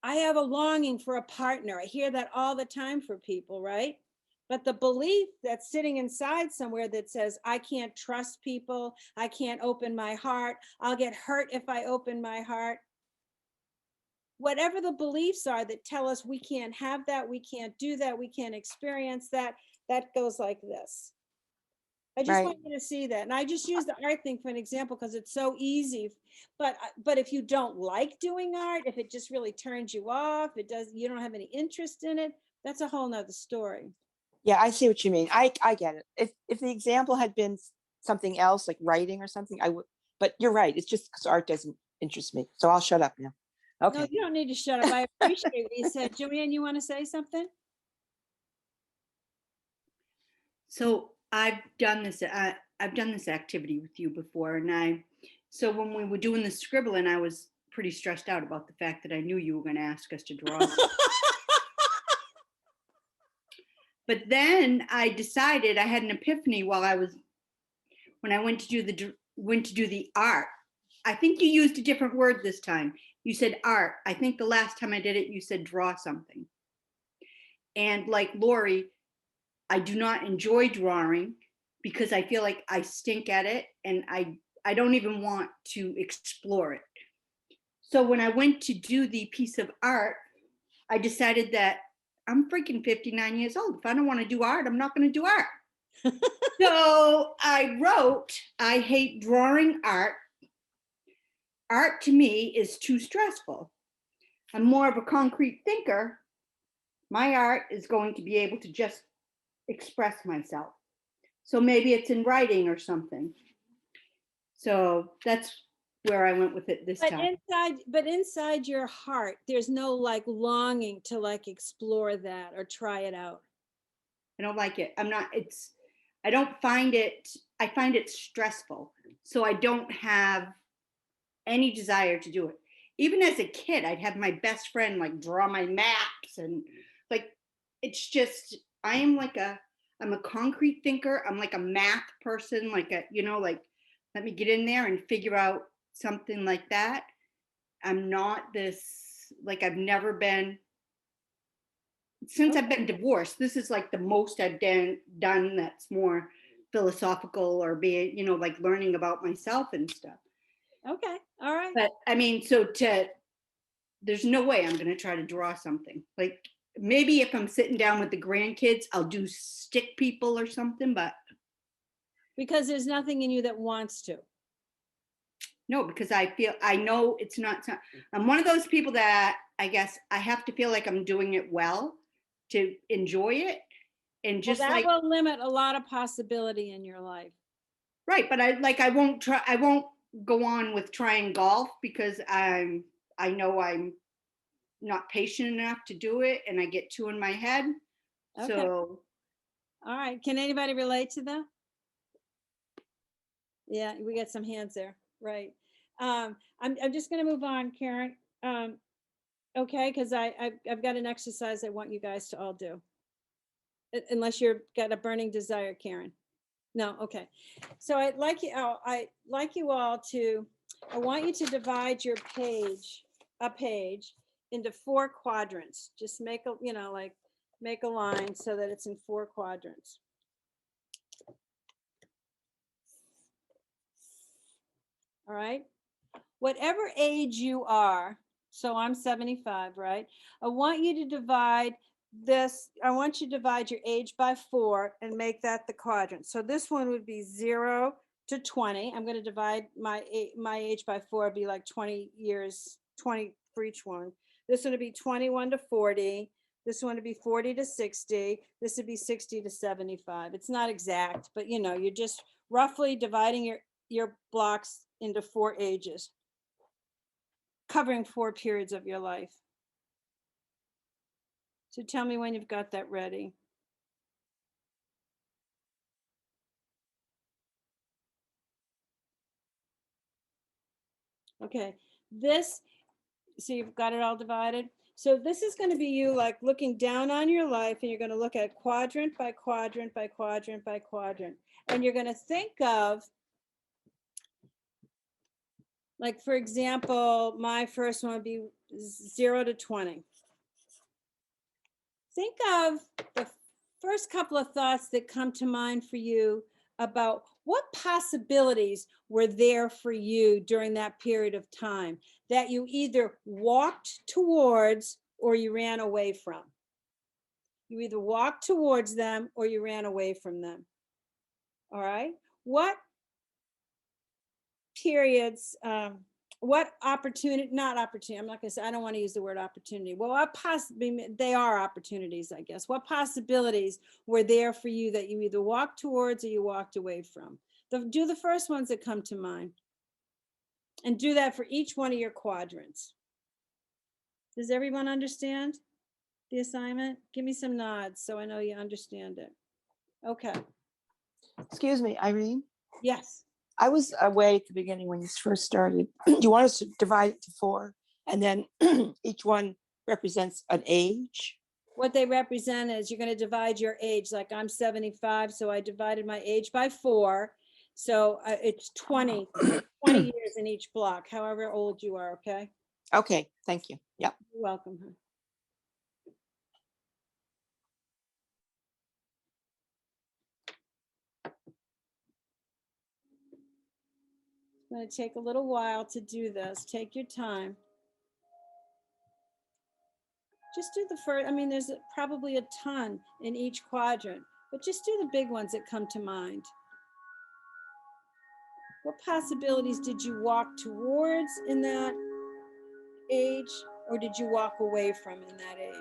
I have a longing for a partner. I hear that all the time for people, right? But the belief that's sitting inside somewhere that says, I can't trust people, I can't open my heart, I'll get hurt if I open my heart. Whatever the beliefs are that tell us we can't have that, we can't do that, we can't experience that, that goes like this. I just want you to see that. And I just use the art thing for an example because it's so easy. But if you don't like doing art, if it just really turns you off, you don't have any interest in it, that's a whole nother story. Yeah, I see what you mean. I get it. If the example had been something else, like writing or something, I would, but you're right. It's just because art doesn't interest me. So I'll shut up now. Okay. No, you don't need to shut up. I appreciate what you said. Joanne, you want to say something? So I've done this activity with you before, so when we were doing the scribbling, I was pretty stressed out about the fact that I knew you were going to ask us to draw. But then I decided, I had an epiphany when I went to do the art. I think you used a different word this time. You said art. I think the last time I did it, you said draw something. And like Lori, I do not enjoy drawing because I feel like I stink at it and I don't even want to explore it. So when I went to do the piece of art, I decided that I'm freaking 59 years old. If I don't want to do art, I'm not going to do art. So I wrote, I hate drawing art. Art to me is too stressful. I'm more of a concrete thinker. My art is going to be able to just express myself. So maybe it's in writing or something. So that's where I went with it this time. But inside your heart, there's no like longing to like explore that or try it out. I don't like it. I find it stressful. So I don't have any desire to do it. Even as a kid, I'd have my best friend like draw my maps and like, it's just, I'm a concrete thinker. I'm like a math person, like let me get in there and figure out something like that. I'm not this, like I've never been, since I've been divorced, this is like the most I've done that's more philosophical or being, like learning about myself and stuff. Okay, all right. But I mean, there's no way I'm gonna try to draw something. Like maybe if I'm sitting down with the grandkids, I'll do stick people or something, but. Because there's nothing in you that wants to. No, because I know it's not, I'm one of those people that I guess I have to feel like I'm doing it well to enjoy it. And just that will limit a lot of possibility in your life. Right, but I won't go on with trying golf because I know I'm not patient enough to do it and I get too in my head. Okay. So. All right, can anybody relate to that? Yeah, we got some hands there, right. I'm just gonna move on, Karen. Okay, because I've got an exercise I want you guys to all do. Unless you've got a burning desire, Karen. No, okay. So I want you to divide your page into 4 quadrants. Just make a line so that it's in 4 quadrants. All right. Whatever age you are, so I'm 75, right? I want you to divide your age by 4 and make that the quadrant. So this one would be 0 to 20. I'm going to divide my age by 4, it'd be like 20 years, 20 for each one. This one would be 21 to 40. This one would be 40 to 60. This would be 60 to 75. It's not exact, but you're just roughly dividing your blocks into 4 ages, covering 4 periods of your life. So tell me when you've got that ready. Okay, so you've got it all divided. So this is going to be you like looking down on your life, and you're going to look at quadrant by quadrant by quadrant by quadrant. And you're going to think of, like, for example, my first one would be 0 to 20. Think of the first couple of thoughts that come to mind for you about what possibilities were there for you during that period of time that you either walked towards or you ran away from. You either walked towards them or you ran away from them. All right. What periods, what opportunity, not opportunity, I'm not going to say, I don't want to use the word opportunity. Well, what possibly, they are opportunities, I guess. What possibilities were there for you that you either walked towards or you walked away from? Do the first ones that come to mind. And do that for each one of your quadrants. Does everyone understand the assignment? Give me some nods so I know you understand it. Okay. Excuse me, Irene. Yes. I was away at the beginning when you first started. Do you want us to divide it to 4? And then each one represents an age? What they represent is you're going to divide your age. Like I'm 75, so I divided my age by 4. So it's 20 years in each block, however old you are, okay? Okay, thank you. Yep. You're welcome. Hon. It's going to take a little while to do this. Take your time. Just do the first, I mean, there's probably a ton in each quadrant, but just do the big ones that come to mind. What possibilities did you walk towards in that age, or did you walk away from in that age?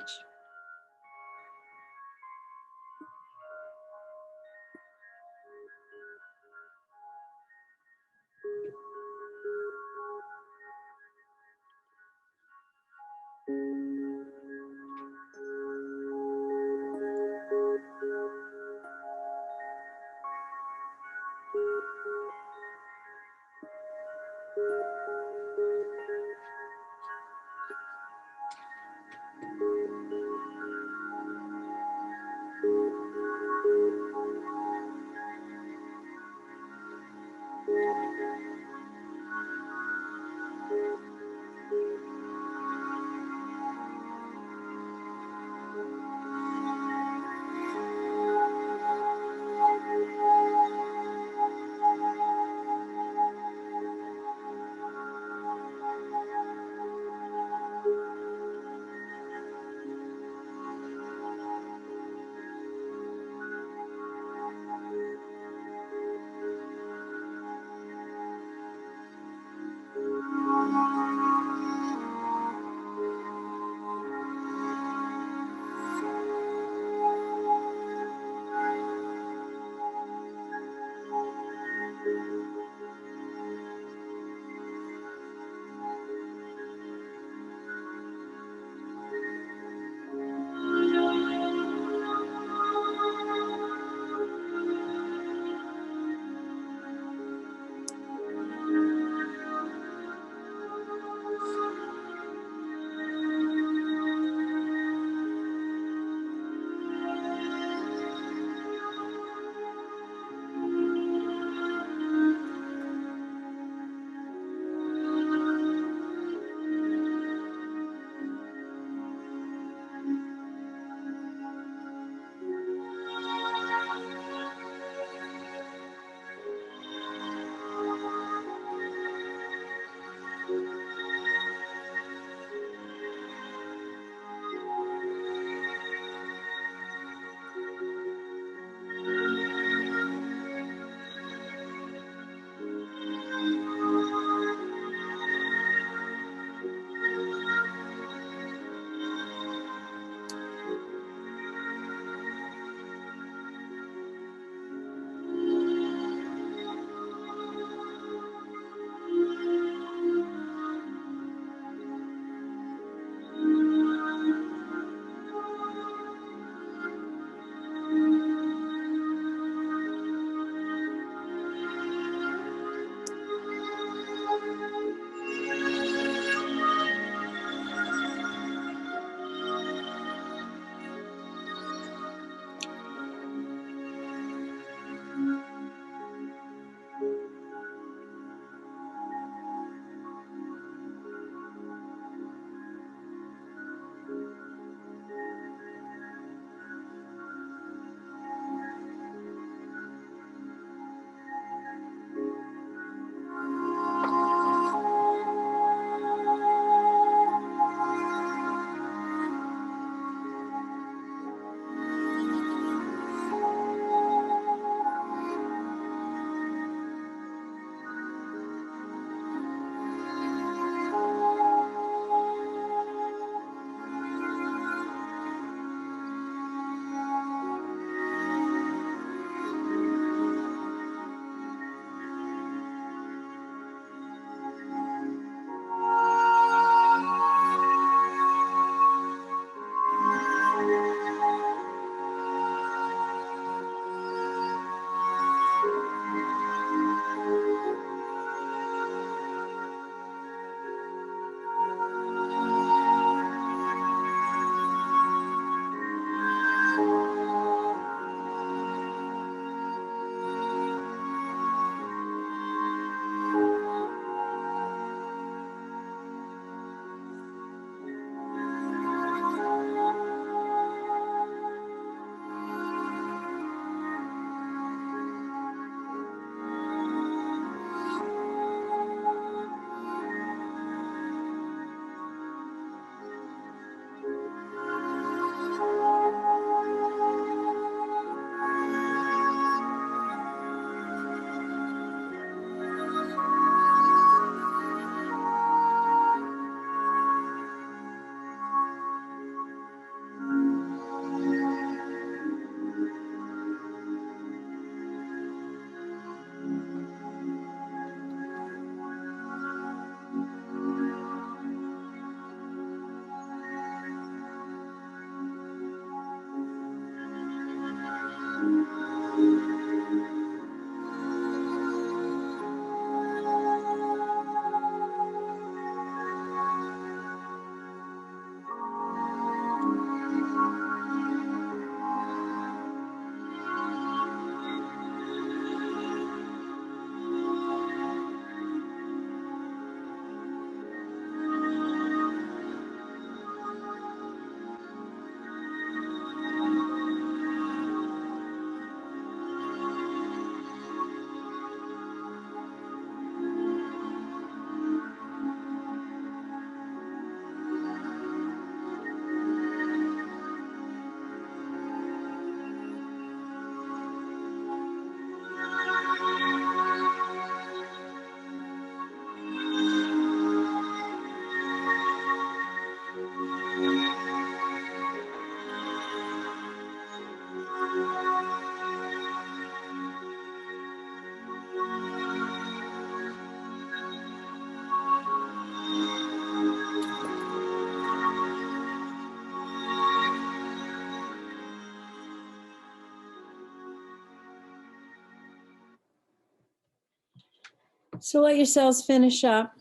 So let yourselves finish up.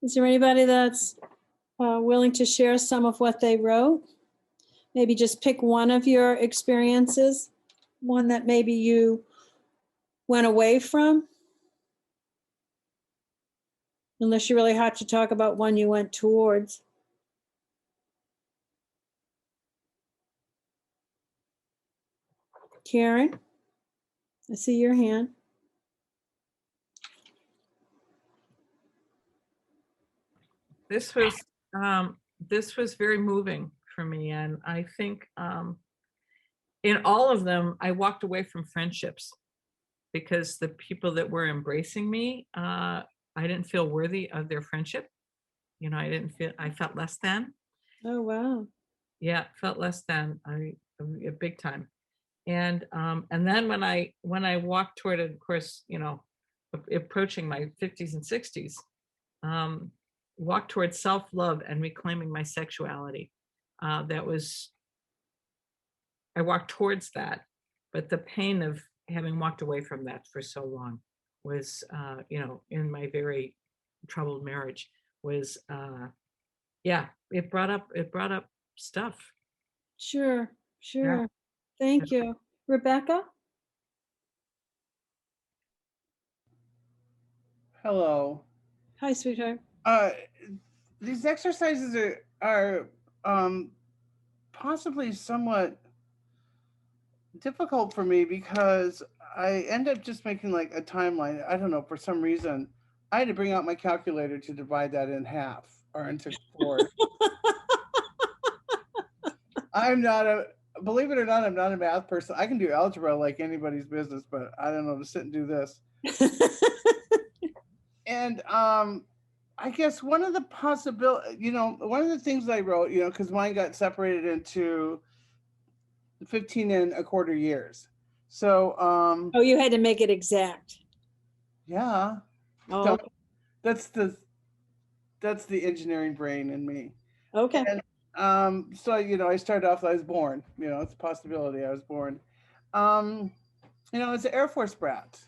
Is there anybody that's willing to share some of what they wrote? Maybe just pick one of your experiences, one that maybe you went away from. Unless you're really hot to talk about one you went towards. Karen, I see your hand. This was very moving for me, and I think in all of them I walked away from friendships because the people that were embracing me, I didn't feel worthy of their friendship. You know, I felt less than. Oh, wow. Yeah, felt less than, big time. And then when I walked toward it, of course, you know, approaching my 50s and 60s, walked towards self-love and reclaiming my sexuality. I walked towards that, but the pain of having walked away from that for so long was, you know, in my very troubled marriage was, yeah, it brought up stuff. Sure, sure. Thank you. Rebecca? Hello. Hi, sweetheart. These exercises are possibly somewhat difficult for me because I end up just making like a timeline. I don't know, for some reason, I had to bring out my calculator to divide that in half or into 4. Believe it or not, I'm not a math person. I can do algebra like anybody's business, but I don't know to sit and do this. And I guess one of the one of the things I wrote, because mine got separated into 15 and a quarter years. So Oh, you had to make it exact. yeah. Oh, That's the engineering brain in me. okay. And so I started off, I was born, it's a possibility I was born. As an Air Force brat.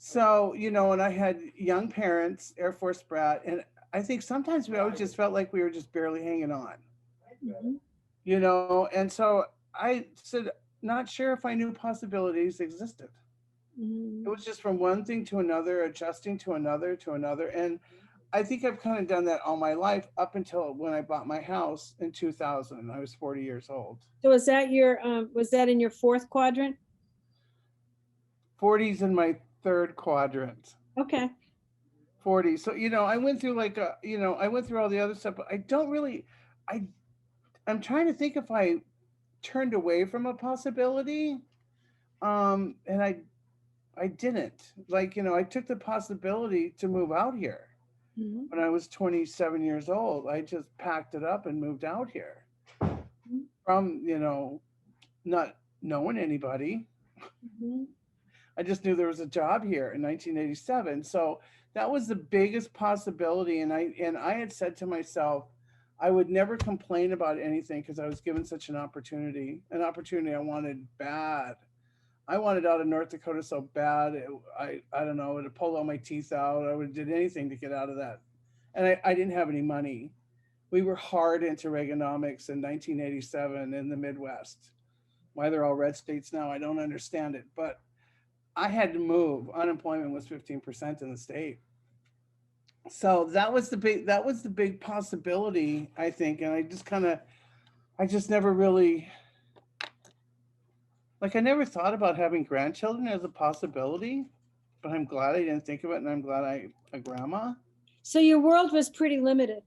So, and I had young parents, Air Force brat, and I think sometimes we always just felt like we were just barely hanging on. Mhm. And so I said, not sure if I knew possibilities existed. Mhm. It was just from one thing to another, adjusting to another. And I think I've kind of done that all my life up until when I bought my house in 2000. I was 40 years old. So was that in your fourth quadrant? 40's in my third quadrant. Okay. 40. So, I went through I went through all the other stuff, but I don't really, I'm trying to think if I turned away from a possibility. And I didn't. I took the possibility to move out here. Mhm. When I was 27 years old, I just packed it up and moved out here from, not knowing anybody. Mhm. I just knew there was a job here in 1987. So that was the biggest possibility. And I had said to myself, I would never complain about anything because I was given such an opportunity I wanted bad. I wanted out of North Dakota so bad. I don't know, I would have pulled all my teeth out. I would have did anything to get out of that. And I didn't have any money. We were hard into Reaganomics in 1987 in the Midwest. Why they're all red states now, I don't understand it. But I had to move. Unemployment was 15% in the state. So that was the big possibility, I think. And I just never really, I never thought about having grandchildren as a possibility, but I'm glad I didn't think of it. And I'm glad I'm a grandma. So your world was pretty limited.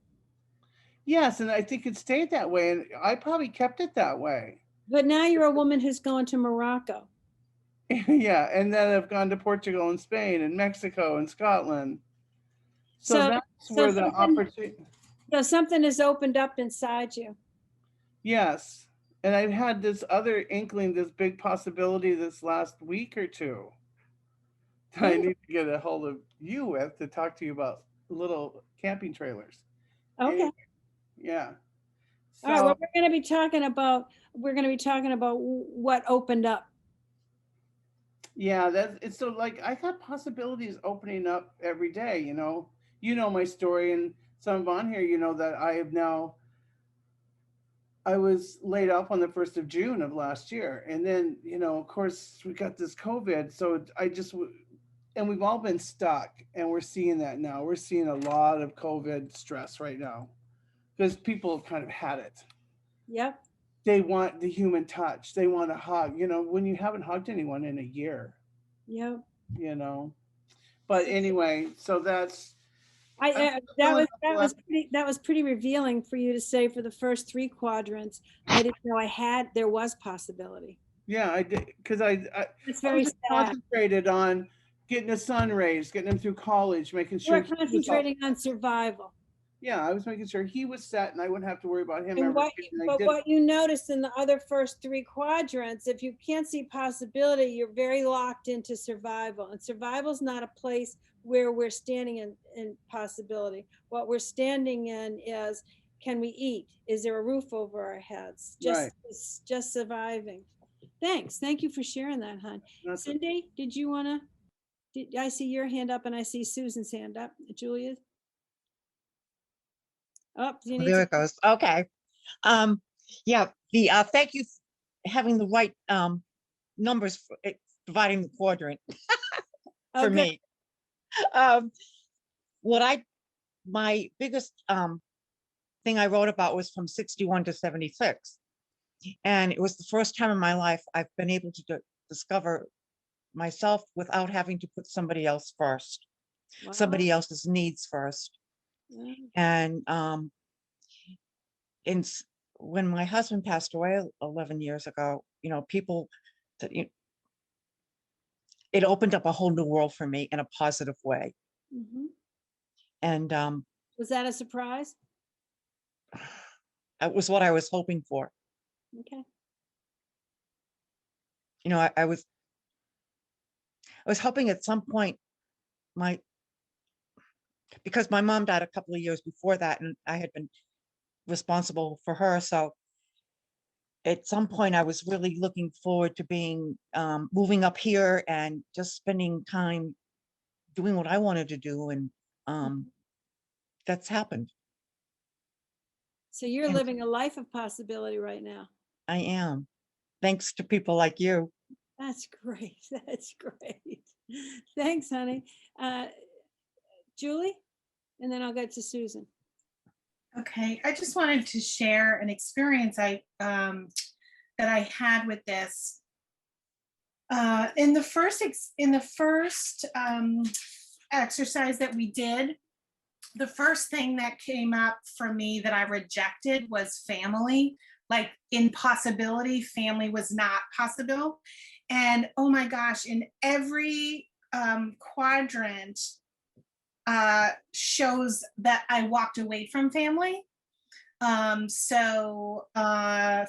Yes. And I think it stayed that way. And I probably kept it that way. But now you're a woman who's going to Morocco. Yeah. And then I've gone to Portugal and Spain and Mexico and Scotland. So that's where the opportunity. So something has opened up inside you. Yes. And I've had this other inkling, this big possibility this last week or two that I need to get a hold of you with to talk to you about little camping trailers. Okay. Anyway, yeah. All right. Well, we're going to be talking about what opened up. Yeah, that's it's so like I got possibilities opening up every day, you know. You know my story and some of on here, you know, that I have now I was laid off on the 1st of June of last year. And then, you know, of course we got this COVID. So I just and we've all been stuck and we're seeing that now. We're seeing a lot of COVID stress right now because people have kind of had it. Yep. They want the human touch. They want a hug, you know, when you haven't hugged anyone in a year, Yep. you know. But anyway, so that's I'm that was pretty revealing for you to say for the first 3 quadrants. I didn't know there was possibility. yeah, I did because It's I very was just sad. concentrated on getting a son raised, getting him through college, making We're sure he was all, concentrating on survival. yeah, I was making sure he was set and I wouldn't have to worry about him And ever. what you notice in the other first 3 quadrants, if you can't see possibility, you're very locked into survival. And survival is not a place where we're standing in possibility. What we're standing in is, can we eat? Is there a roof over our heads? Right. Just surviving. Thanks. Thank you for sharing that, hon. That's Cindy, did you want to? I see your hand up and I see Susan's hand up. Julia? Oh, you need There to. it goes. Okay. Yeah, the thank you for having the right numbers for providing the quadrant for Okay. me. What my biggest thing I wrote about was from 61 to 76. And it was the first time in my life I've been able to discover myself without having to put somebody else first, somebody else's needs first. Wow. And when my husband passed away 11 years ago, you know, it opened up a whole new world for me in a positive way. Mhm. And Was that a surprise? it was what I was hoping for. Okay. You know, I was hoping at some point because my mom died a couple of years before that and I had been responsible for her. So at some point I was really looking forward to being moving up here and just spending time doing what I wanted to do. And that's happened. So you're And living a life of possibility right now. I am, thanks to people like you. That's great. That's great. Thanks, honey. Julie, and then I'll get to Susan. Okay, I just wanted to share an experience that I had with this. In the first exercise that we did, the first thing that came up for me that I rejected was family. Like in possibility, family was not possible. And oh my gosh, in every quadrant shows that I walked away from family. So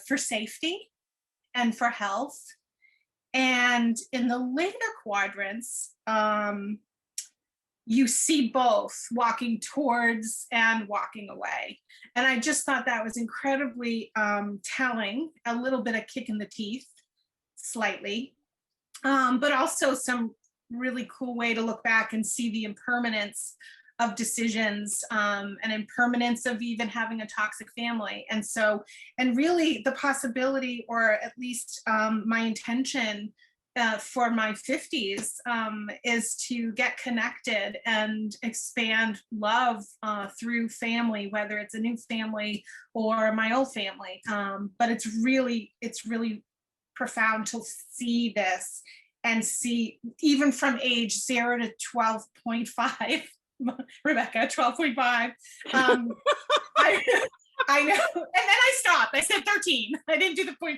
for safety and for health. And in the later quadrants, you see both walking towards and walking away. And I just thought that was incredibly telling, a little bit of kick in the teeth, slightly, but also some really cool way to look back and see the impermanence of decisions and impermanence of even having a toxic family. And so, and really the possibility, or at least my intention for my 50s is to get connected and expand love through family, whether it's a new family or my old family. But it's really profound to see this and see even from age 0 to 12.5, Rebecca, 12.5. I know, and then I stopped. I said 13. I didn't do the 0.5.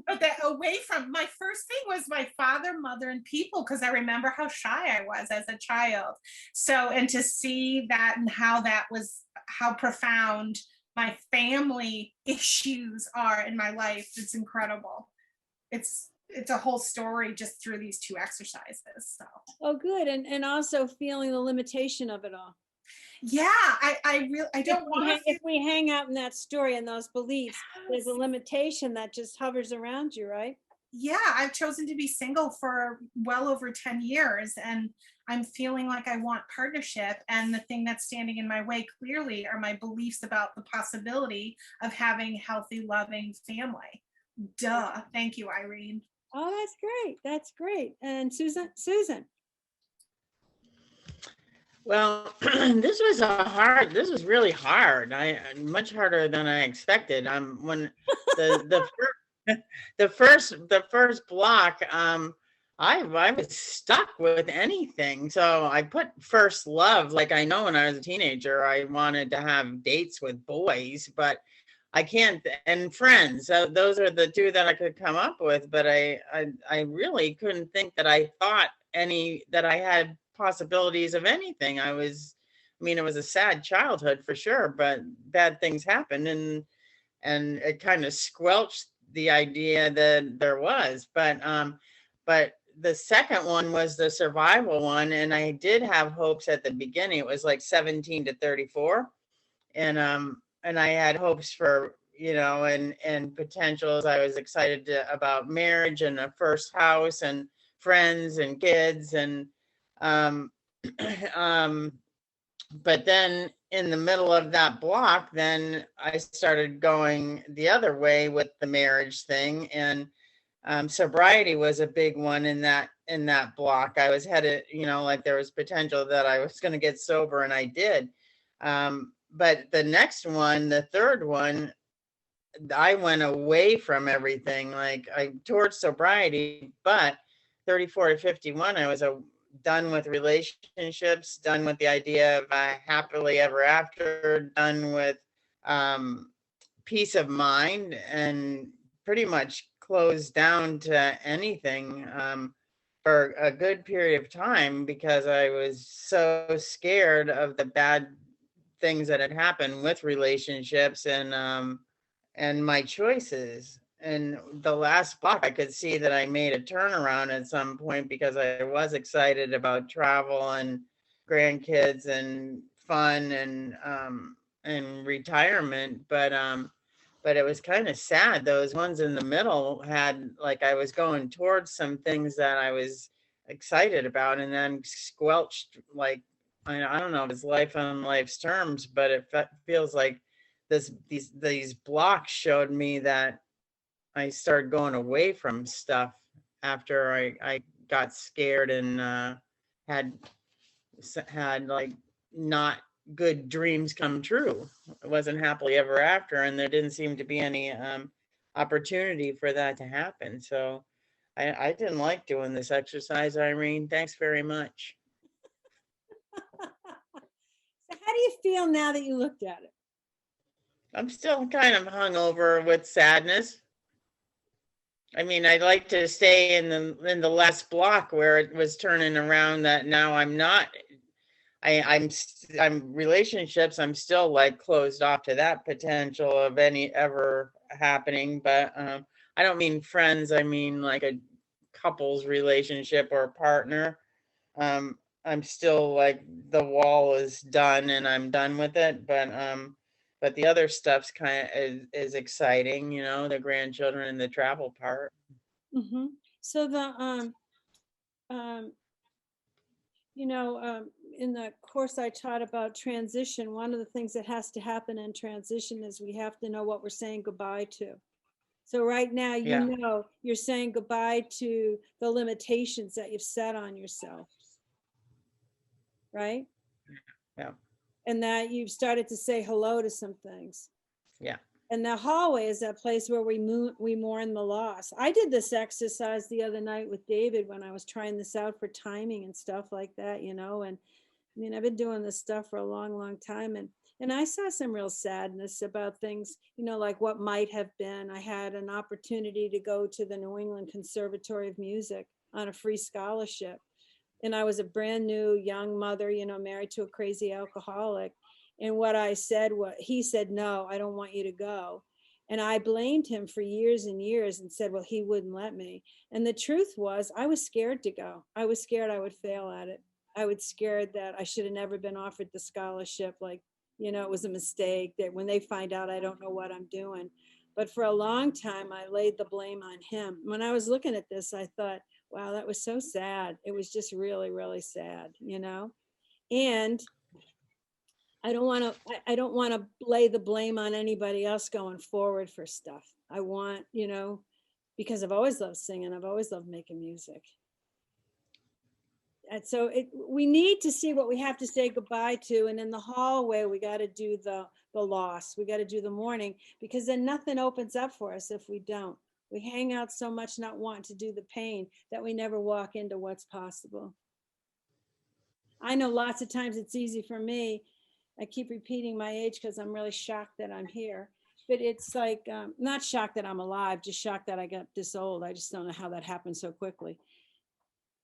But that away from, my first thing was my father, mother, and people, because I remember how shy I was as a child. So, and to see that and how that was, how profound my family issues are in my life, it's incredible. It's a whole story just through these 2 exercises. So. Oh, good. And also feeling the limitation of it all. Yeah, I don't want to. If we hang out in that story and those beliefs, there's a limitation that just hovers around you, right? yeah, I've chosen to be single for well over 10 years, and I'm feeling like I want partnership. And the thing that's standing in my way clearly are my beliefs about the possibility of having healthy, loving family. Duh. Thank you, Irene. Oh, that's great. That's great. And Susan. Well, this was really hard. Much harder than I expected. When the the first block, I was stuck with anything. So I put first love. Like, I know when I was a teenager, I wanted to have dates with boys, but I can't, and friends. So those are the two that I could come up with, but I really couldn't think that I thought that I had possibilities of anything. I mean, it was a sad childhood for sure, but bad things happened, and it kind of squelched the idea that there was. But the second one was the survival one, and I did have hopes at the beginning. It was like 17 to 34, and I had hopes for, and potentials. I was excited about marriage and a first house and friends and kids, and um um but then in the middle of that block, then I started going the other way with the marriage thing, and sobriety was a big one in that block. I was headed, like there was potential that I was going to get sober, and I did. But the next one, the third one, I went away from everything, like I towards sobriety, but 34 to 51, I was done with relationships, done with the idea of happily ever after, done with peace of mind, and pretty much closed down to anything for a good period of time, because I was so scared of the bad things that had happened with relationships and my choices. And the last block, I could see that I made a turnaround at some point, because I was excited about travel and grandkids and fun and retirement. But it was kind of sad. Those ones in the middle had, like, I was going towards some things that I was excited about, and then squelched, like, I don't know if it's life on life's terms, but it feels like these blocks showed me that I started going away from stuff after I got scared and had had like not good dreams come true. It wasn't happily ever after, and there didn't seem to be any opportunity for that to happen. So I didn't like doing this exercise, Irene. Thanks very much. So how do you feel now that you looked at it? I'm still kind of hungover with sadness. I mean, I'd like to stay in the last block where it was turning around, that now I'm not. I'm relationships. I'm still like closed off to that potential of any ever happening. But I don't mean friends. I mean like a couple's relationship or a partner. I'm still like, the wall is done and I'm done with it. But the other stuff's kind of is exciting, the grandchildren and the travel part. Mm-hmm. So in the course I taught about transition, one of the things that has to happen in transition is we have to know what we're saying goodbye to. So right now, Yeah. You're saying goodbye to the limitations that you've set on yourself. Right? Yeah. And that you've started to say hello to some things. Yeah. And the hallway is that place where we mourn the loss. I did this exercise the other night with David when I was trying this out for timing and stuff like that, and I mean, I've been doing this stuff for a long, long time. And I saw some real sadness about things, like what might have been. I had an opportunity to go to the New England Conservatory of Music on a free scholarship. And I was a brand new young mother, married to a crazy alcoholic. And what I said, he said, no, I don't want you to go. And I blamed him for years and years and said, well, he wouldn't let me. And the truth was, I was scared to go. I was scared I would fail at it. I was scared that I should have never been offered the scholarship. Like, it was a mistake, that when they find out, I don't know what I'm doing. But for a long time, I laid the blame on him. When I was looking at this, I thought, wow, that was so sad. It was just really, really sad, you know? And I don't want to lay the blame on anybody else going forward for stuff. I want, you know, because I've always loved singing. I've always loved making music. And so we need to see what we have to say goodbye to. And in the hallway, we got to do the loss. We got to do the mourning, because then nothing opens up for us if we don't. We hang out so much not wanting to do the pain that we never walk into what's possible. I know lots of times it's easy for me. I keep repeating my age because I'm really shocked that I'm here. But it's like, not shocked that I'm alive, just shocked that I got this old. I just don't know how that happened so quickly.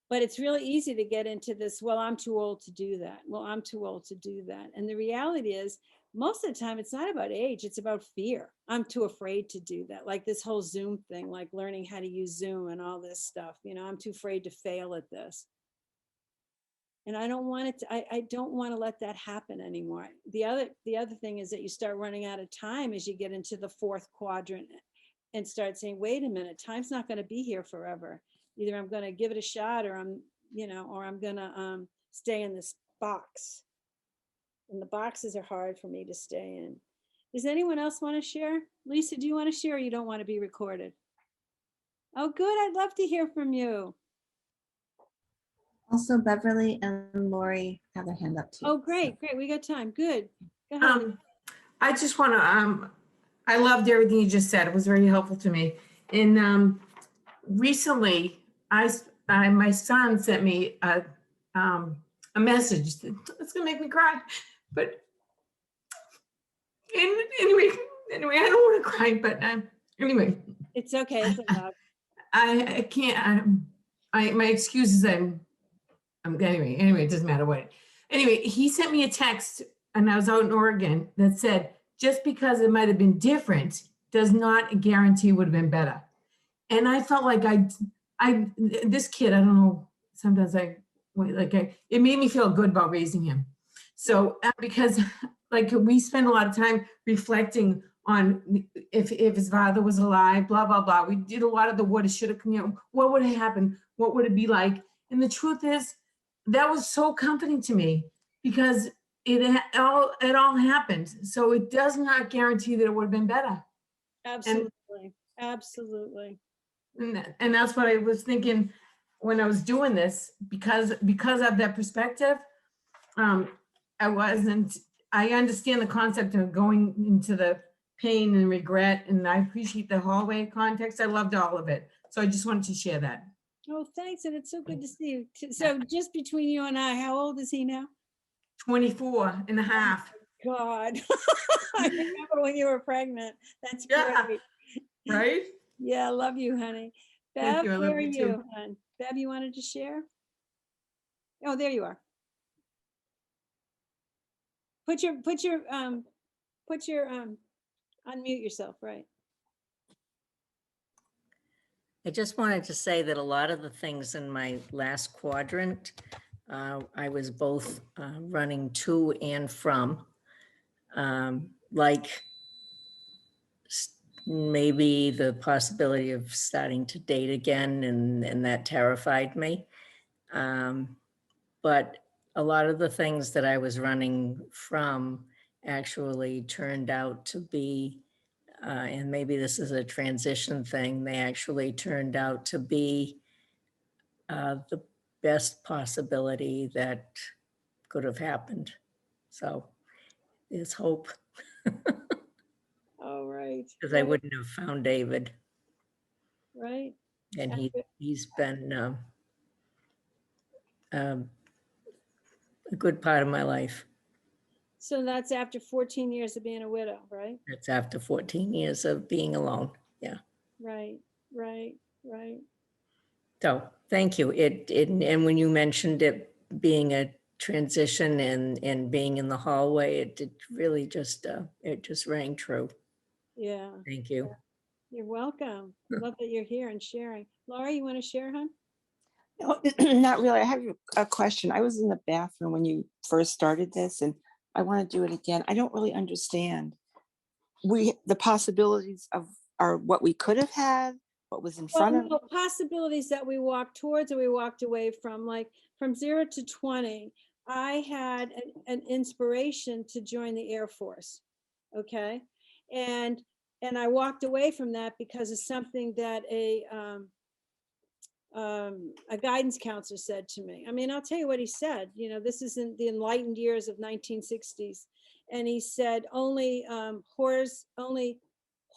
But it's really easy to get into this, well, I'm too old to do that. Well, I'm too old to do that. And the reality is, most of the time, it's not about age, it's about fear. I'm too afraid to do that. Like this whole Zoom thing, like learning how to use Zoom and all this stuff. You know, I'm too afraid to fail at this. And I don't want it to, I don't want to let that happen anymore. The other thing is that you start running out of time as you get into the fourth quadrant and start saying, wait a minute, time's not going to be here forever. Either I'm going to give it a shot, or I'm going to stay in this box. And the boxes are hard for me to stay in. Does anyone else want to share? Lisa, do you want to share, or you don't want to be recorded? Oh, good. I'd love to hear from you. Also, Beverly and Lori have their hand up too. Oh, great, great. We got time. Good. Go ahead. I just want to, I loved everything you just said. It was very helpful to me. And recently, my son sent me a message. It's gonna make me cry, but anyway, I don't want to cry, but anyway. It's okay. It's allowed. I can't. My excuse is anyway. It doesn't matter what. Anyway, he sent me a text, and I was out in Oregon, that said, just because it might have been different does not guarantee it would have been better. And I felt like this kid, I don't know, sometimes it made me feel good about raising him. So because like we spend a lot of time reflecting on if his father was alive, blah, blah, blah. We did a lot of the woulda, shoulda, what would have happened? What would it be like? And the truth is, that was so comforting to me, because it all happened. So it does not guarantee that it would have been better. Absolutely. Absolutely. And that's what I was thinking when I was doing this, because of that perspective. I understand the concept of going into the pain and regret, and I appreciate the hallway context. I loved all of it. So I just wanted to share that. Oh, thanks. And it's so good to see you. So just between you and I, how old is he now? 24 and a half. Oh, God. I remember when you were pregnant. That's great. Right? Yeah, I love you, honey. Thank Bev, you. I love where are you you, too. hon? Bev, you wanted to share? Oh, there you are. Unmute yourself, right? I just wanted to say that a lot of the things in my last quadrant, I was both running to and from, like maybe the possibility of starting to date again, and that terrified me. But a lot of the things that I was running from actually turned out to be, and maybe this is a transition thing, they actually turned out to be the best possibility that could have happened. So there's hope. All right. Because I wouldn't have found David. Right. And he's been a good part of my life. So that's after 14 years of being a widow, right? That's after 14 years of being alone. Yeah. Right, right, right. So thank you. And when you mentioned it being a transition and being in the hallway, it really just, it just rang true. Yeah. Thank you. You're welcome. I love that you're here and sharing. Laura, you want to share, hon? No, not really. I have a question. I was in the bathroom when you first started this, and I want to do it again. I don't really understand the possibilities of or what we could have had, what was in front of Well, us? possibilities that we walked towards or we walked away from, like from 0 to 20, I had an inspiration to join the Air Force. Okay. And I walked away from that because of something that a guidance counselor said to me. I mean, I'll tell you what he said. You know, this is in the enlightened years of 1960s. And he said, only whores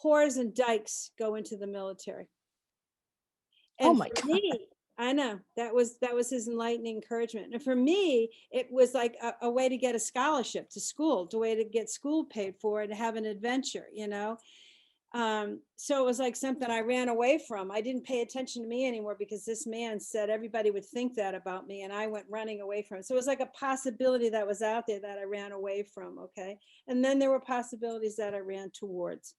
and dykes go into the military. Oh And my for God. me, I know that was his enlightening encouragement. And for me, it was like a way to get a scholarship to school, a way to get school paid for and have an adventure, you know? So it was like something I ran away from. I didn't pay attention to me anymore because this man said everybody would think that about me, and I went running away from it. So it was like a possibility that was out there that I ran away from. Okay. And then there were possibilities that I ran towards.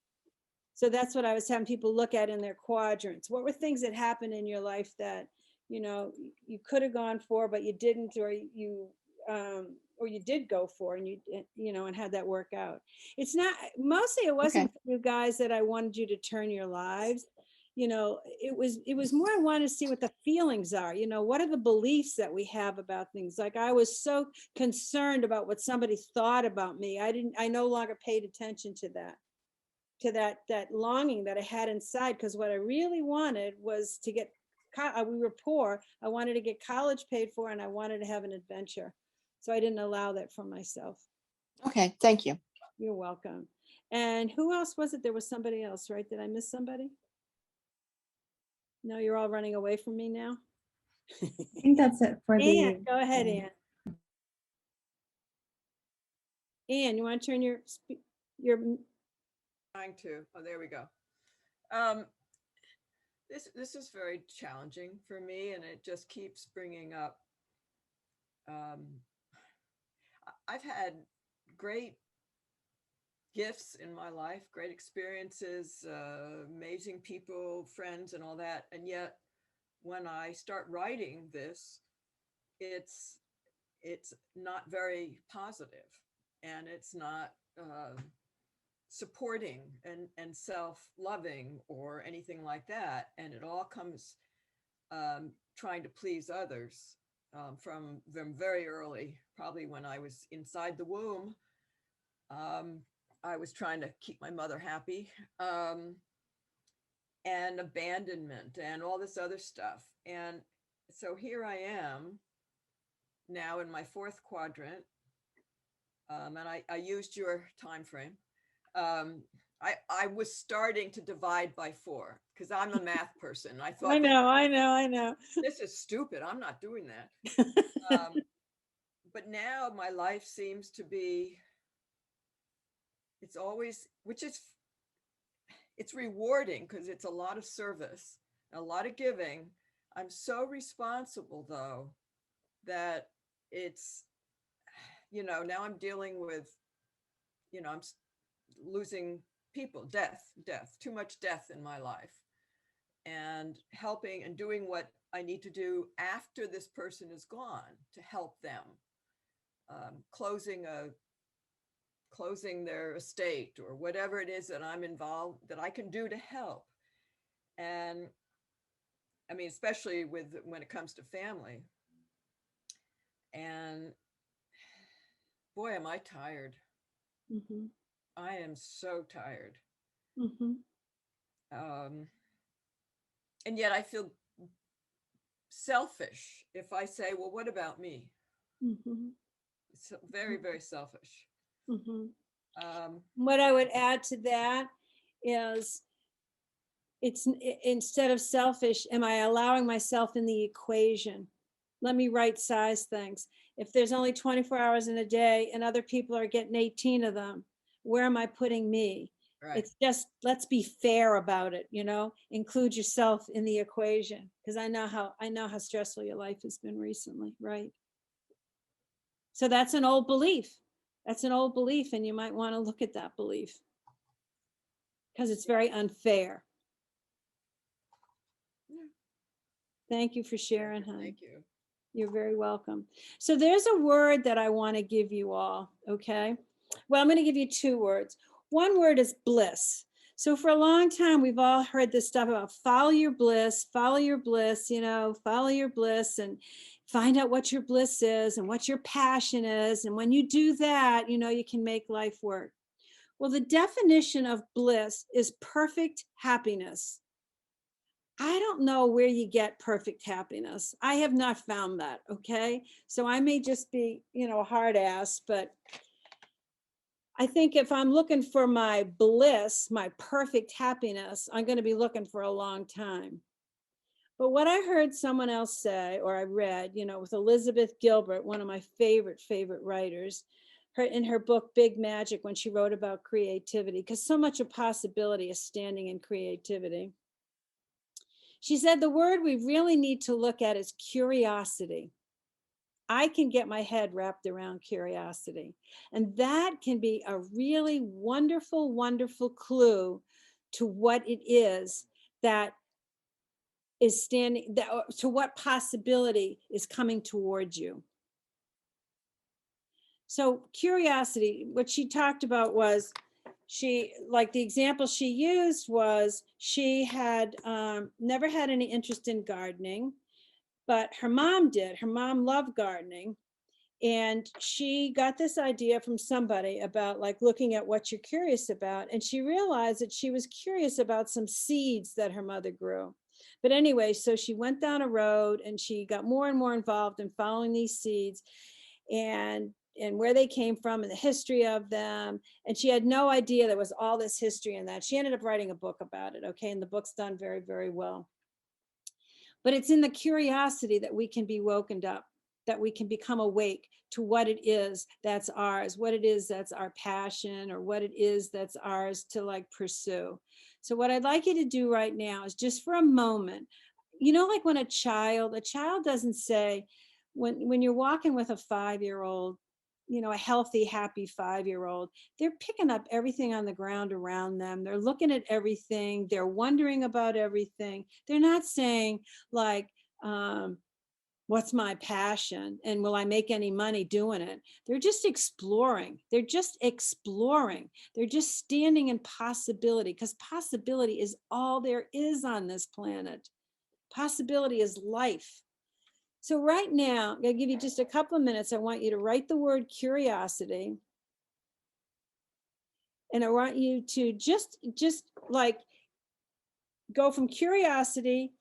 So that's what I was having people look at in their quadrants. What were things that happened in your life that, you know, you could have gone for, but you didn't, or you did go for, and you know, and had that work out. It's not, mostly it wasn't Okay. for you guys that I wanted you to turn your lives. You know, it was more, I wanted to see what the feelings are. You know, what are the beliefs that we have about things? Like I was so concerned about what somebody thought about me. I no longer paid attention to that longing that I had inside, because what I really wanted was to get, we were poor. I wanted to get college paid for, and I wanted to have an adventure. So I didn't allow that for myself. Okay, thank you. You're welcome. And who else was it? There was somebody else, right? Did I miss somebody? No, you're all running away from me now. I think that's it for the. Anne, go ahead, Anne. Anne, you want to turn your Trying to. Oh, there we go. This is very challenging for me, and it just keeps bringing up. I've had great gifts in my life, great experiences, amazing people, friends, and all that, and yet when I start writing this, it's not very positive, and it's not supporting and self-loving or anything like that. And it all comes trying to please others from very early, probably when I was inside the womb. I was trying to keep my mother happy, and abandonment and all this other stuff. And so here I am now in my 4th quadrant. And I used your time frame. I was starting to divide by 4 because I'm a math person. I thought, I know. This is stupid. I'm not doing that. But now my life seems to be, it's always, it's rewarding because it's a lot of service, a lot of giving. I'm so responsible though, that it's, you know, now I'm dealing with, you know, I'm losing people, death, too much death in my life, and helping and doing what I need to do after this person is gone to help them, closing their estate or whatever it is that I'm involved, that I can do to help. And I mean, especially when it comes to family. And boy, am I tired. Mm-hmm. I am so tired. Mm-hmm. And yet I feel selfish if I say, well, what about me? Mm-hmm. It's very, very selfish. Mm-hmm. What I would add to that is, instead of selfish, am I allowing myself in the equation? Let me right size things. If there's only 24 hours in a day and other people are getting 18 of them, where am I putting me? Right. It's just, let's be fair about it, you know, include yourself in the equation. Because I know how stressful your life has been recently, right? So that's an old belief. That's an old belief, and you might want to look at that belief because it's very unfair. Thank you for sharing, honey. Thank you. You're very welcome. So there's a word that I want to give you all, okay? Well, I'm going to give you 2 words. One word is bliss. So for a long time, we've all heard this stuff about follow your bliss, follow your bliss, follow your bliss and find out what your bliss is and what your passion is. And when you do that, you can make life work. Well, the definition of bliss is perfect happiness. I don't know where you get perfect happiness. I have not found that. Okay. So I may just be, a hard ass, but I think if I'm looking for my bliss, my perfect happiness, I'm going to be looking for a long time. But what I heard someone else say, or I read, with Elizabeth Gilbert, one of my favorite writers, in her book, Big Magic, when she wrote about creativity, because so much of possibility is standing in creativity. She said the word we really need to look at is curiosity. I can get my head wrapped around curiosity. And that can be a really wonderful, wonderful clue to what it is that is standing, to what possibility is coming towards you. So curiosity, what she talked about was, the example she used was she had never had any interest in gardening, but her mom did. Her mom loved gardening. And she got this idea from somebody about looking at what you're curious about. And she realized that she was curious about some seeds that her mother grew. But anyway, so she went down a road and she got more and more involved in following these seeds and where they came from and the history of them. And she had no idea there was all this history in that. She ended up writing a book about it. Okay. And the book's done very, very well. But it's in the curiosity that we can be woken up, that we can become awake to what it is that's ours, what it is that's our passion, or what it is that's ours to pursue. So what I'd like you to do right now is just for a moment, like when a child doesn't say, when you're walking with a 5-year-old, a healthy, happy 5-year-old, they're picking up everything on the ground around them. They're looking at everything. They're wondering about everything. They're not saying what's my passion and will I make any money doing it? They're just exploring. They're just exploring. They're just standing in possibility, because possibility is all there is on this planet. Possibility is life. So right now, I'm going to give you just a couple of minutes. I want you to write the word curiosity. And I want you to just go from curiosity,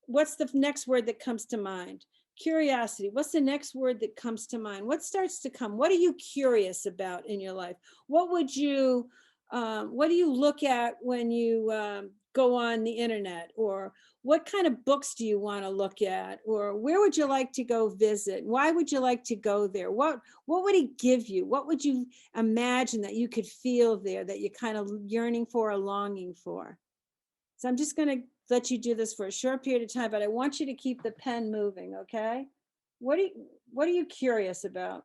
what's the next word that comes to mind? Curiosity. What's the next word that comes to mind? What starts to come? What are you curious about in your life? What do you look at when you go on the internet? Or what kind of books do you want to look at? Or where would you like to go visit? Why would you like to go there? What would it give you? What would you imagine that you could feel there, that you're kind of yearning for or longing for? So I'm just going to let you do this for a short period of time, but I want you to keep the pen moving, okay? What are you curious about?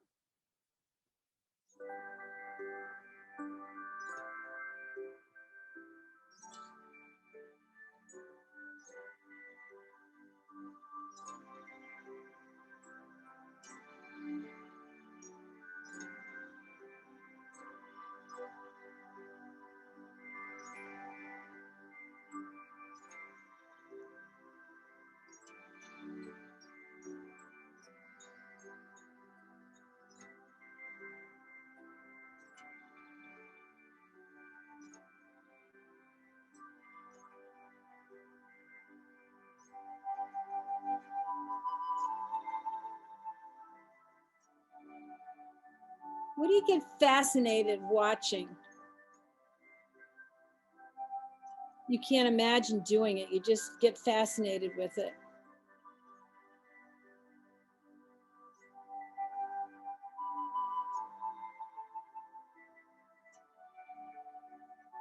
What do you get fascinated watching? You can't imagine doing it. You just get fascinated with it.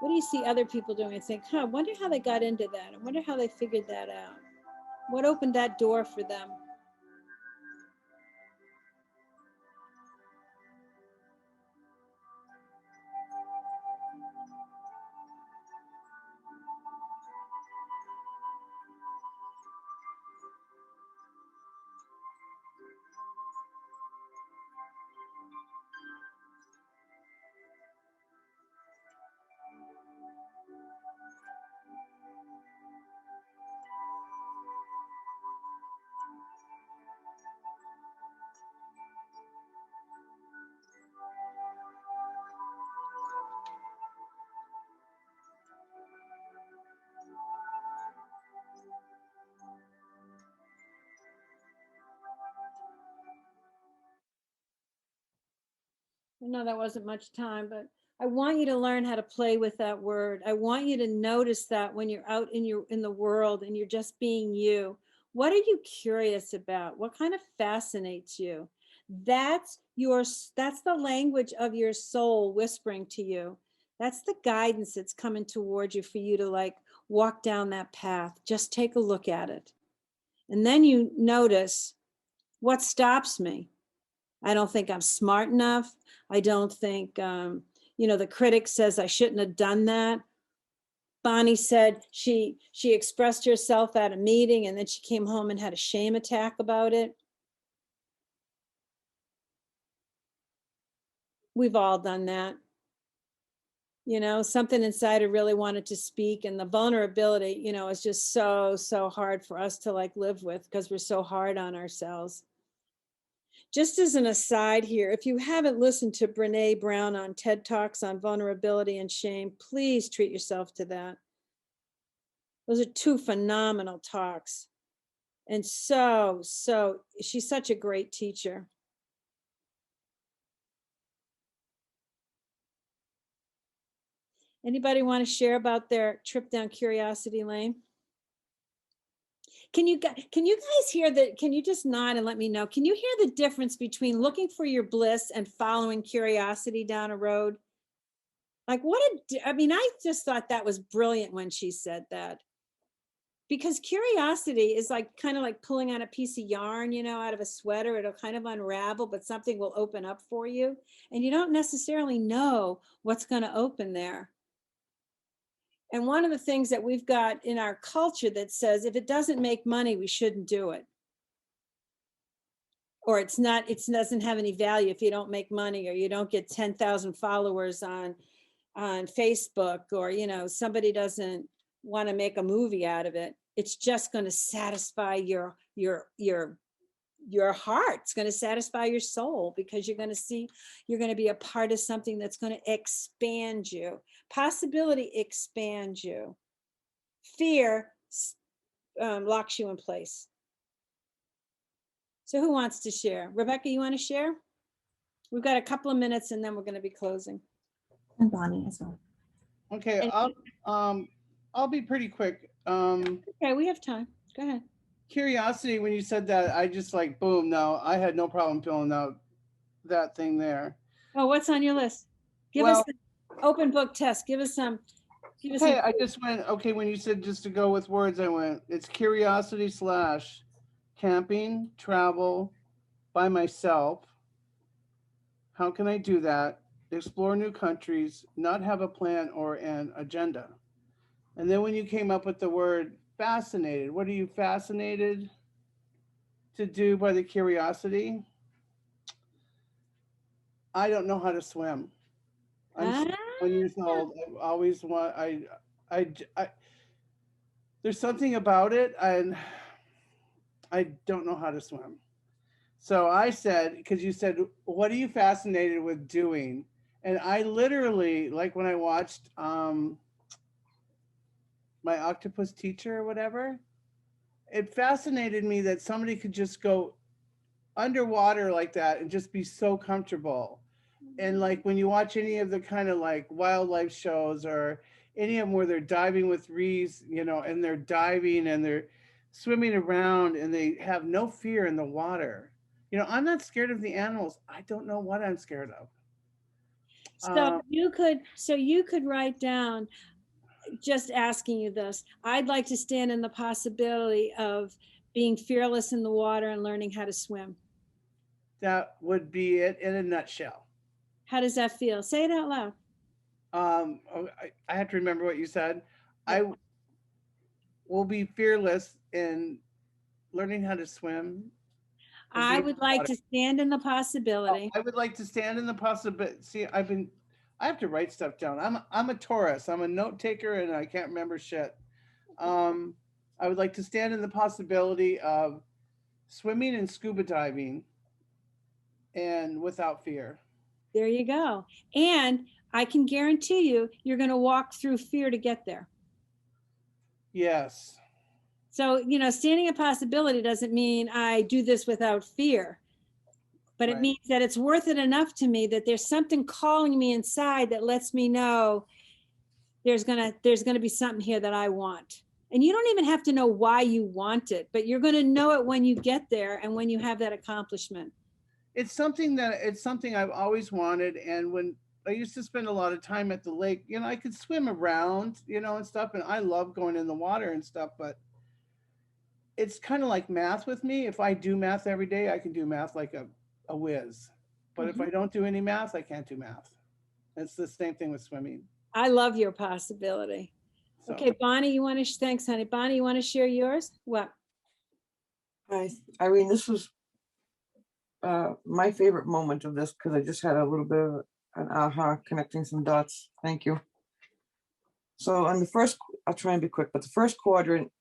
What do you see other people doing and think, I wonder how they got into that. I wonder how they figured that out. What opened that door for them? I know that wasn't much time, but I want you to learn how to play with that word. I want you to notice that when you're out in the world and you're just being you. What are you curious about? What kind of fascinates you? That's that's the language of your soul whispering to you. That's the guidance that's coming towards you for you to like walk down that path. Just take a look at it. And then you notice what stops me. I don't think I'm smart enough. I don't think, the critic says I shouldn't have done that. Bonnie said she expressed herself at a meeting and then she came home and had a shame attack about it. We've all done that. Something inside her really wanted to speak, and the vulnerability, is just so hard for us to like live with because we're so hard on ourselves. Just as an aside here, if you haven't listened to Brene Brown on TED Talks on vulnerability and shame, please treat yourself to that. Those are two phenomenal talks. And so she's such a great teacher. Anybody want to share about their trip down Curiosity Lane? Can you guys hear that? Can you just nod and let me know? Can you hear the difference between looking for your bliss and following curiosity down a road? Like I just thought that was brilliant when she said that. Because curiosity is like kind of like pulling on a piece of yarn, out of a sweater. It'll kind of unravel, but something will open up for you. And you don't necessarily know what's going to open there. And one of the things that we've got in our culture that says if it doesn't make money, we shouldn't do it. Or it doesn't have any value if you don't make money, or you don't get 10,000 followers on Facebook, or, somebody doesn't want to make a movie out of it. It's just going to satisfy your heart. It's going to satisfy your soul because you're going to be a part of something that's going to expand you. Possibility expands you. Fear locks you in place. So who wants to share? Rebecca, you want to share? We've got a couple of minutes and then we're going to be closing. And Bonnie as well. Okay, I'll be pretty quick. Okay, we have time. Go ahead. Curiosity, when you said that, I just like, boom, no, I had no problem filling out that thing there. Oh, what's on your list? Give us the open book test. Give us some. Okay, I just went, okay, when you said just to go with words, I went, it's curiosity / camping, travel, by myself. How can I do that? Explore new countries, not have a plan or an agenda. And then when you came up with the word fascinated, what are you fascinated to do by the curiosity? I don't know how to swim. I'm 1 years old. I've always there's something about it, and I don't know how to swim. So I said, because you said, what are you fascinated with doing? And I literally, like when I watched My Octopus Teacher or whatever, it fascinated me that somebody could just go underwater like that and just be so comfortable. And like when you watch any of the kind of like wildlife shows or any of them where they're diving with reefs, and they're diving and they're swimming around and they have no fear in the water. I'm not scared of the animals. I don't know what I'm scared of. So you could write down, just asking you this, I'd like to stand in the possibility of being fearless in the water and learning how to swim. That would be it in a nutshell. How does that feel? Say it out loud. I have to remember what you said. I will be fearless in learning how to swim. I would like to stand in the possibility. I would like to stand in the possibility. See, I have to write stuff down. I'm a Taurus. I'm a note taker and I can't remember shit. I would like to stand in the possibility of swimming and scuba diving and without fear. There you go. And I can guarantee you're going to walk through fear to get there. Yes. So, standing in possibility doesn't mean I do this without fear. but it Right. means that it's worth it enough to me that there's something calling me inside that lets me know there's gonna be something here that I want. And you don't even have to know why you want it, but you're gonna know it when you get there and when you have that accomplishment. It's something I've always wanted. And when I used to spend a lot of time at the lake, I could swim around, and stuff. And I love going in the water and stuff, but it's kind of like math with me. If I do math every day, I can do math like a whiz. But if I don't do any math, I can't do math. It's the same thing with swimming. I love your possibility. So. Okay, Bonnie, you want to, thanks, honey. Bonnie, you want to share yours? What? Hi, Irene, this was my favorite moment of this because I just had a little bit of an aha, connecting some dots. Thank you. So on the first, I'll try and be quick, but the first quadrant,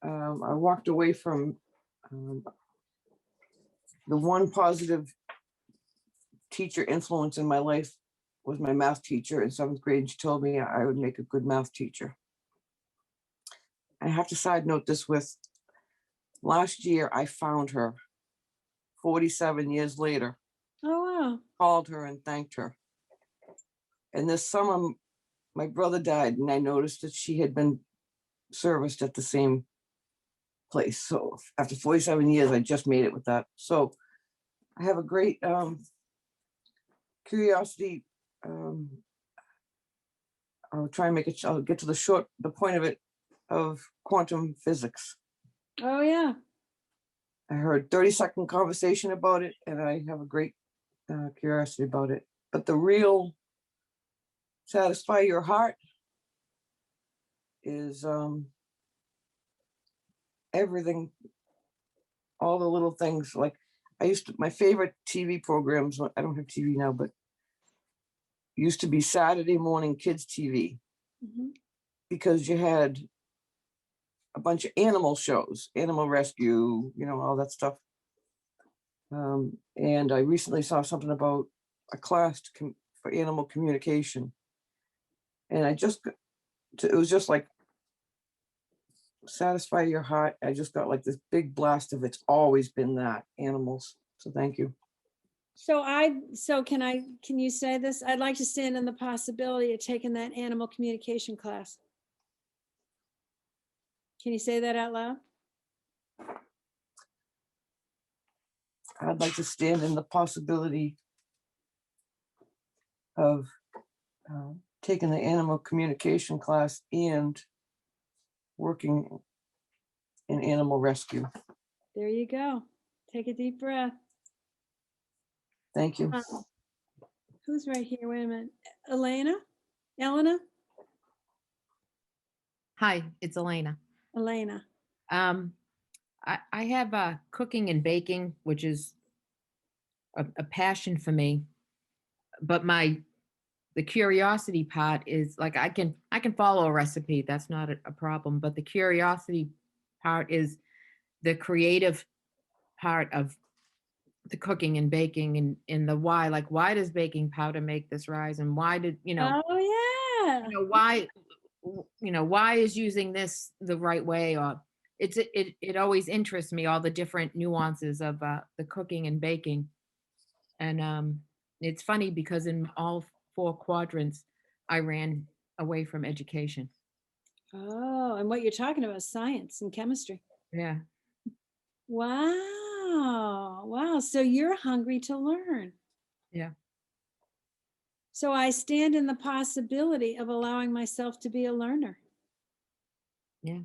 I walked away from the one positive teacher influence in my life was my math teacher in 7th grade. She told me I would make a good math teacher. I have to side note this with, last year I found her 47 years later, Oh, wow. called her and thanked her. And this summer, my brother died and I noticed that she had been serviced at the same place. So after 47 years, I just made it with that. So I have a great curiosity. I'll try and I'll get to the point of it, of quantum physics. Oh, yeah. I heard 30-second conversation about it and I have a great curiosity about it. But the real satisfy your heart is everything, all the little things. Like my favorite TV programs, I don't have TV now, but used to be Saturday morning kids TV, because you had a bunch of animal shows, animal rescue, all that stuff. And I recently saw something about a class for animal communication. And it was just like, satisfy your heart. I just got like this big blast of it's always been that, animals. So thank you. So can you say this? I'd like to stand in the possibility of taking that animal communication class. Can you say that out loud? I'd like to stand in the possibility of taking the animal communication class and working in animal rescue. There you go. Take a deep breath. Thank you. Who's right here? Wait a minute. Elena? Hi, it's Elena. Elena. I have cooking and baking, which is a passion for me. But the curiosity part is like I can follow a recipe. That's not a problem. But the curiosity part is the creative part of the cooking and baking and the why. Like, why does baking powder make this rise? And why did Oh yeah. Why is using this the right way? Or it always interests me, all the different nuances of the cooking and baking. And it's funny because in all 4 quadrants, I ran away from education. Oh, and what you're talking about is science and chemistry. Yeah. Wow. Wow. So you're hungry to learn. Yeah. So I stand in the possibility of allowing myself to be a learner. Yeah.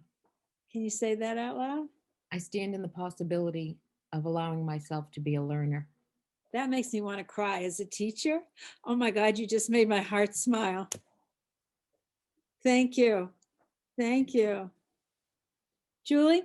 Can you say that out loud? I stand in the possibility of allowing myself to be a learner. That makes me want to cry as a teacher. Oh my God, you just made my heart smile. Thank you. Thank you. Julie?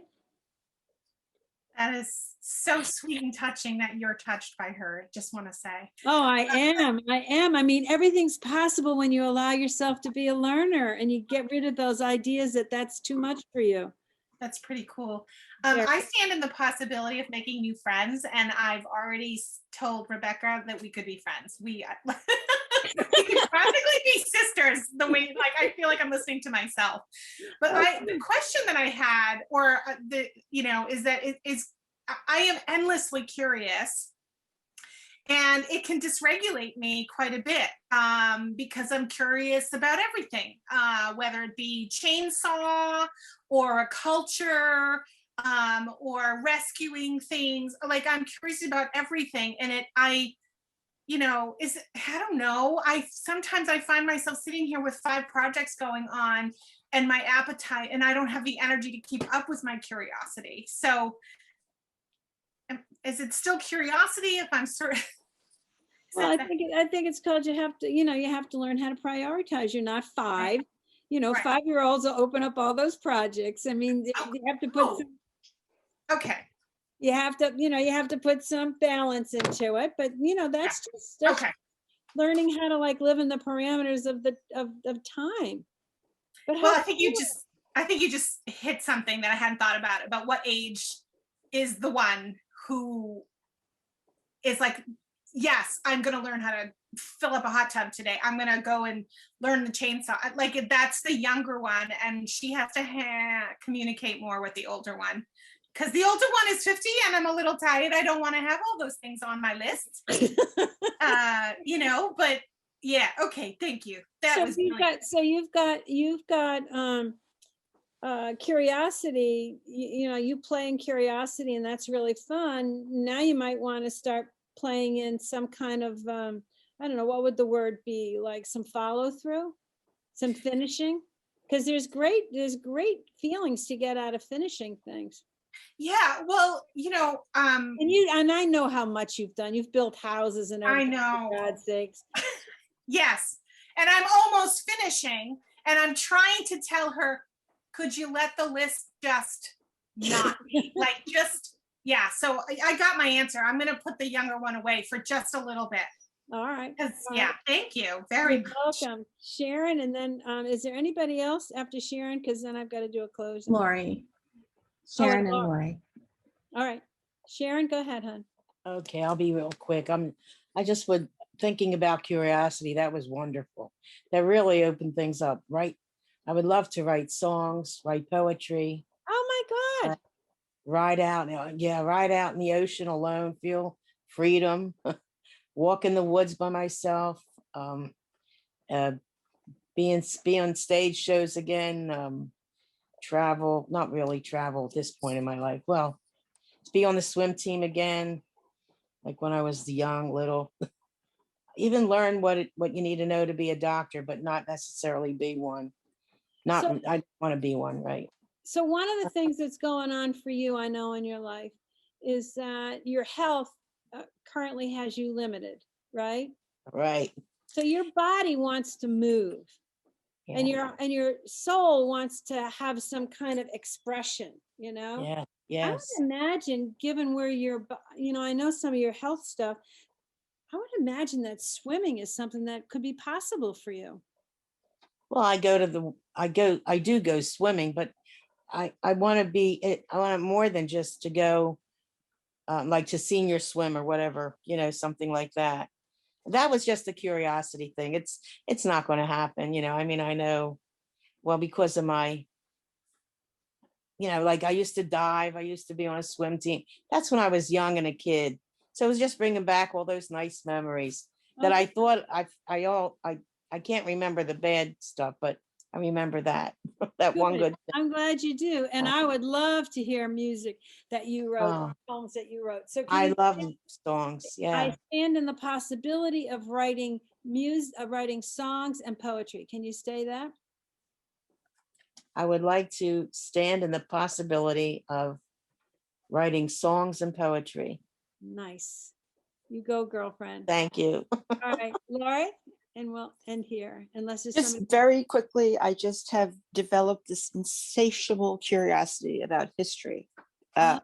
That is so sweet and touching that you're touched by her. Just want to say. Oh, I am. I mean, everything's possible when you allow yourself to be a learner and you get rid of those ideas that that's too much for you. That's pretty cool. I stand in the possibility of making new friends, and I've already told Rebecca that we could be friends. We could practically be sisters. The way, like, I feel like I'm listening to myself. But the question that I had, or is that I am endlessly curious And it can dysregulate me quite a bit because I'm curious about everything, whether it be chainsaw or a culture or rescuing things. Like I'm curious about everything, and I don't know. Sometimes I find myself sitting here with 5 projects going on, and my appetite, and I don't have the energy to keep up with my curiosity. So, is it still curiosity if I'm sort of? Well, I think it's called you have to learn how to prioritize. You're not 5. Right. 5-year-olds will open up all those projects. I mean, you have to put some, okay. You have to put some balance into it, but that's just learning how to like live in the parameters of time. But Well, I think you just hit something that I hadn't thought about what age is the one who is like, yes, I'm going to learn how to fill up a hot tub today. I'm going to go and learn the chainsaw. Like if that's the younger one, and she has to communicate more with the older one, because the older one is 50 and I'm a little tired. I don't want to have all those things on my list. But yeah, okay, thank you. You've got curiosity, you play in curiosity, and that's really fun. Now you might want to start playing in some kind of I don't know, what would the word be, like some follow through, some finishing, because there's great feelings to get out of finishing things. Yeah, well, and I know how much you've done. You've built houses and everything, I know, for God's sakes. Yes, and I'm almost finishing, and I'm trying to tell her, could you let the list just not like just, yeah. So I got my answer. I'm going to put the younger one away for just a little bit. All right. Yeah, thank you very much. Welcome, Sharon. And then is there anybody else after Sharon? Because then I've got to do a closing. Lori. Sharon and Laura. Lori. All right. Sharon, go ahead, hon. Okay, I'll be real quick. I just would thinking about curiosity. That was wonderful. That really opened things up, right? I would love to write songs, write poetry. Oh my God. Ride out in the ocean alone, feel freedom, walk in the woods by myself, be on stage shows again, travel, not really travel at this point in my life. Well, be on the swim team again, like when I was young, little. Even learn what you need to know to be a doctor, but not necessarily be one. I want to be one, right? So one of the things that's going on for you, I know, in your life is that your health currently has you limited, right? Right. So your body wants to move, and your soul wants to have some kind of expression, Yeah. Yes. I would imagine, given where I know some of your health stuff, I would imagine that swimming is something that could be possible for you. Well, I do go swimming, but I want more than just to go like to senior swim or whatever, something like that. That was just a curiosity thing. It's not going to happen, I mean, I know, well, because of my, like I used to dive, I used to be on a swim team. That's when I was young and a kid. So it was just bringing back all those nice memories that I thought I can't remember the bad stuff, but I remember that one good thing. I'm glad you do. And I would love to hear music that you wrote, songs that you wrote. So I love songs. Yeah. I stand in the possibility of writing writing songs and poetry. Can you say that? I would like to stand in the possibility of writing songs and poetry. Nice. You go, girlfriend. Thank you. All right, Lori, and we'll end here, unless there's Just somebody. very quickly, I just have developed this insatiable curiosity about history,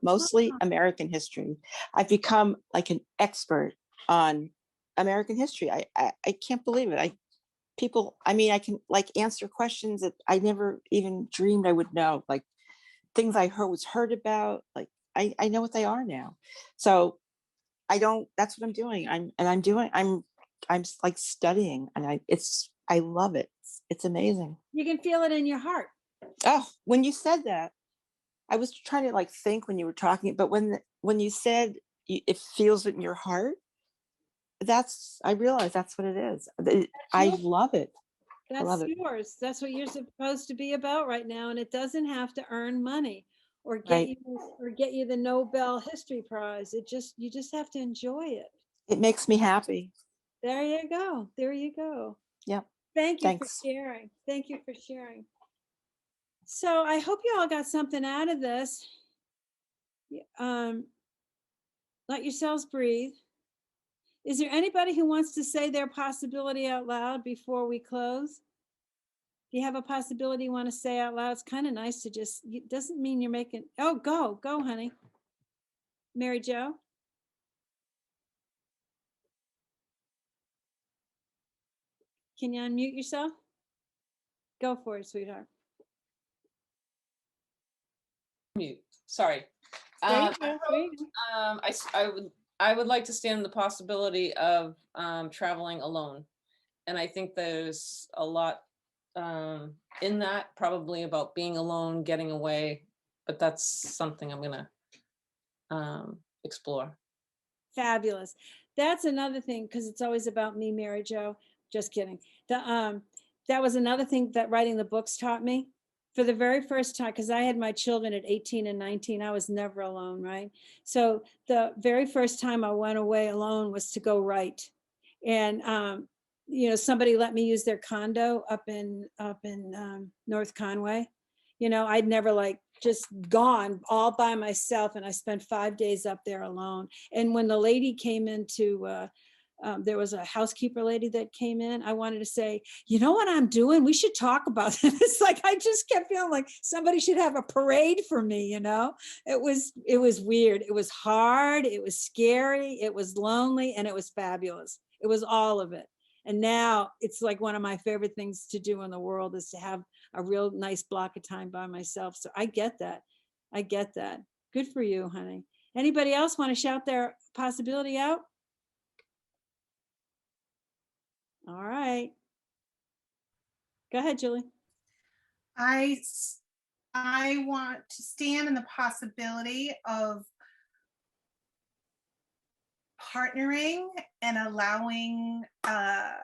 mostly American history. I've become like an expert on American history. I can't believe it. I can like answer questions that I never even dreamed I would know, like things I heard about, like I know what they are now. So that's what I'm doing. I'm like studying, and I love it. It's amazing. You can feel it in your heart. Oh, when you said that, I was trying to like think when you were talking, but when you said it feels it in your heart, I realize that's what it is. I yours. love it. I That's love it. yours. That's what you're supposed to be about right now. And it doesn't have to earn money or Right. get you the Nobel History Prize. You just have to enjoy it. It makes me happy. There you go. There you go. Yep. Thank you for Thanks. sharing. Thank you for sharing. So I hope you all got something out of this. Let yourselves breathe. Is there anybody who wants to say their possibility out loud before we close? If you have a possibility you want to say out loud, it's kind of nice to just, it doesn't mean you're making, oh, go, honey. Mary Jo? Can you unmute yourself? Go for it, sweetheart. Mute. Sorry. There you I go. There you go. I would like to stand the possibility of traveling alone. And I think there's a lot in that, probably about being alone, getting away, but that's something I'm gonna explore. Fabulous. That's another thing, because it's always about me, Mary Jo. Just kidding. That was another thing that writing the books taught me. For the very first time, because I had my children at 18 and 19, I was never alone, right? So the very first time I went away alone was to go write. And somebody let me use their condo up in North Conway. I'd never just gone all by myself, and I spent 5 days up there alone. And when the lady came into there was a housekeeper lady that came in, I wanted to say, you know what I'm doing? We should talk about it. It's like I just kept feeling like somebody should have a parade for me, It was weird. It was hard, it was scary, it was lonely, and it was fabulous. It was all of it. And now it's like one of my favorite things to do in the world is to have a real nice block of time by myself. So I get that. I get that. Good for you, honey. Anybody else want to shout their possibility out? All right. Go ahead, Julie. I want to stand in the possibility of partnering and allowing a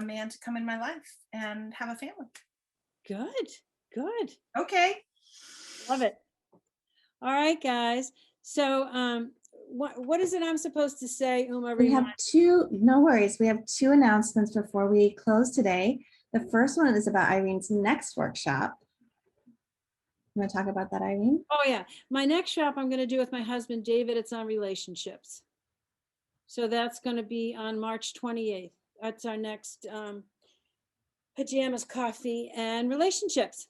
man to come in my life and have a family. Good. Okay. Love it. All right, guys. So what is it I'm supposed to say, Uma? We have no worries. We have two announcements before we close today. The first one is about Irene's next workshop. You want to talk about that, Irene? Oh yeah. My next shop I'm going to do with my husband, David. It's on relationships. So that's going to be on March 28th. That's our next Pajamas, Coffee, and Relationships.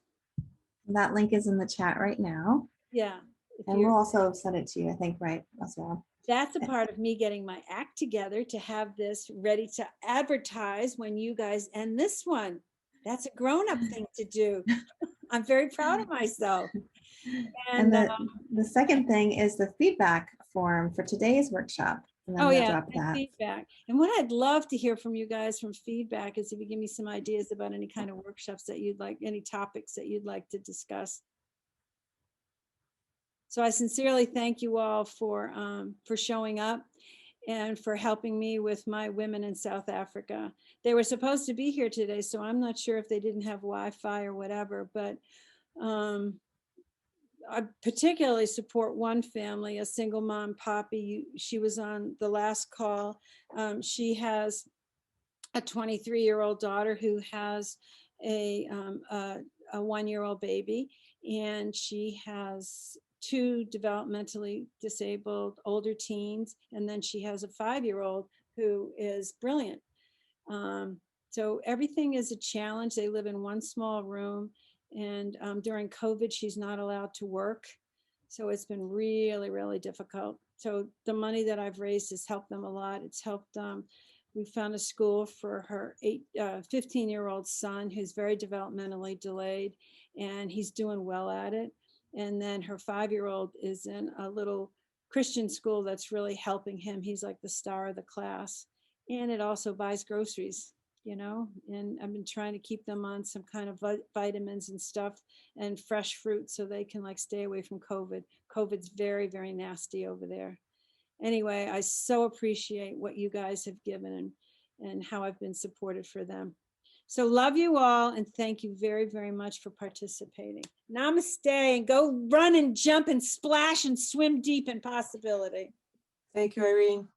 That link is in the chat right now. Yeah. And we'll also send it to you, I think, right, as well. That's a part of me getting my act together to have this ready to advertise when you guys end this one. That's a grown-up thing to do. I'm very proud of myself. And the second thing is the feedback form for today's workshop. And then Oh we'll yeah, drop that. feedback. And what I'd love to hear from you guys from feedback is if you give me some ideas about any kind of workshops that you'd like, any topics that you'd like to discuss. So I sincerely thank you all for showing up and for helping me with my women in South Africa. They were supposed to be here today, so I'm not sure if they didn't have Wi-Fi or whatever, but I particularly support one family, a single mom, Poppy. She was on the last call. She has a 23-year-old daughter who has a 1-year-old baby, and she has 2 developmentally disabled older teens, and then she has a 5-year-old who is brilliant. So everything is a challenge. They live in one small room, and during COVID, she's not allowed to work. So it's been really, really difficult. So the money that I've raised has helped them a lot. It's helped we found a school for her 15-year-old son who's very developmentally delayed, and he's doing well at it. And then her 5-year-old is in a little Christian school that's really helping him. He's like the star of the class. And it also buys groceries, and I've been trying to keep them on some kind of vitamins and stuff and fresh fruit so they can stay away from COVID. COVID's very, very nasty over there. anyway, I so appreciate what you guys have given and how I've been supported for them. So love you all and thank you very, very much for participating. Namaste and go run and jump and splash and swim deep in possibility. Thank you, Irene.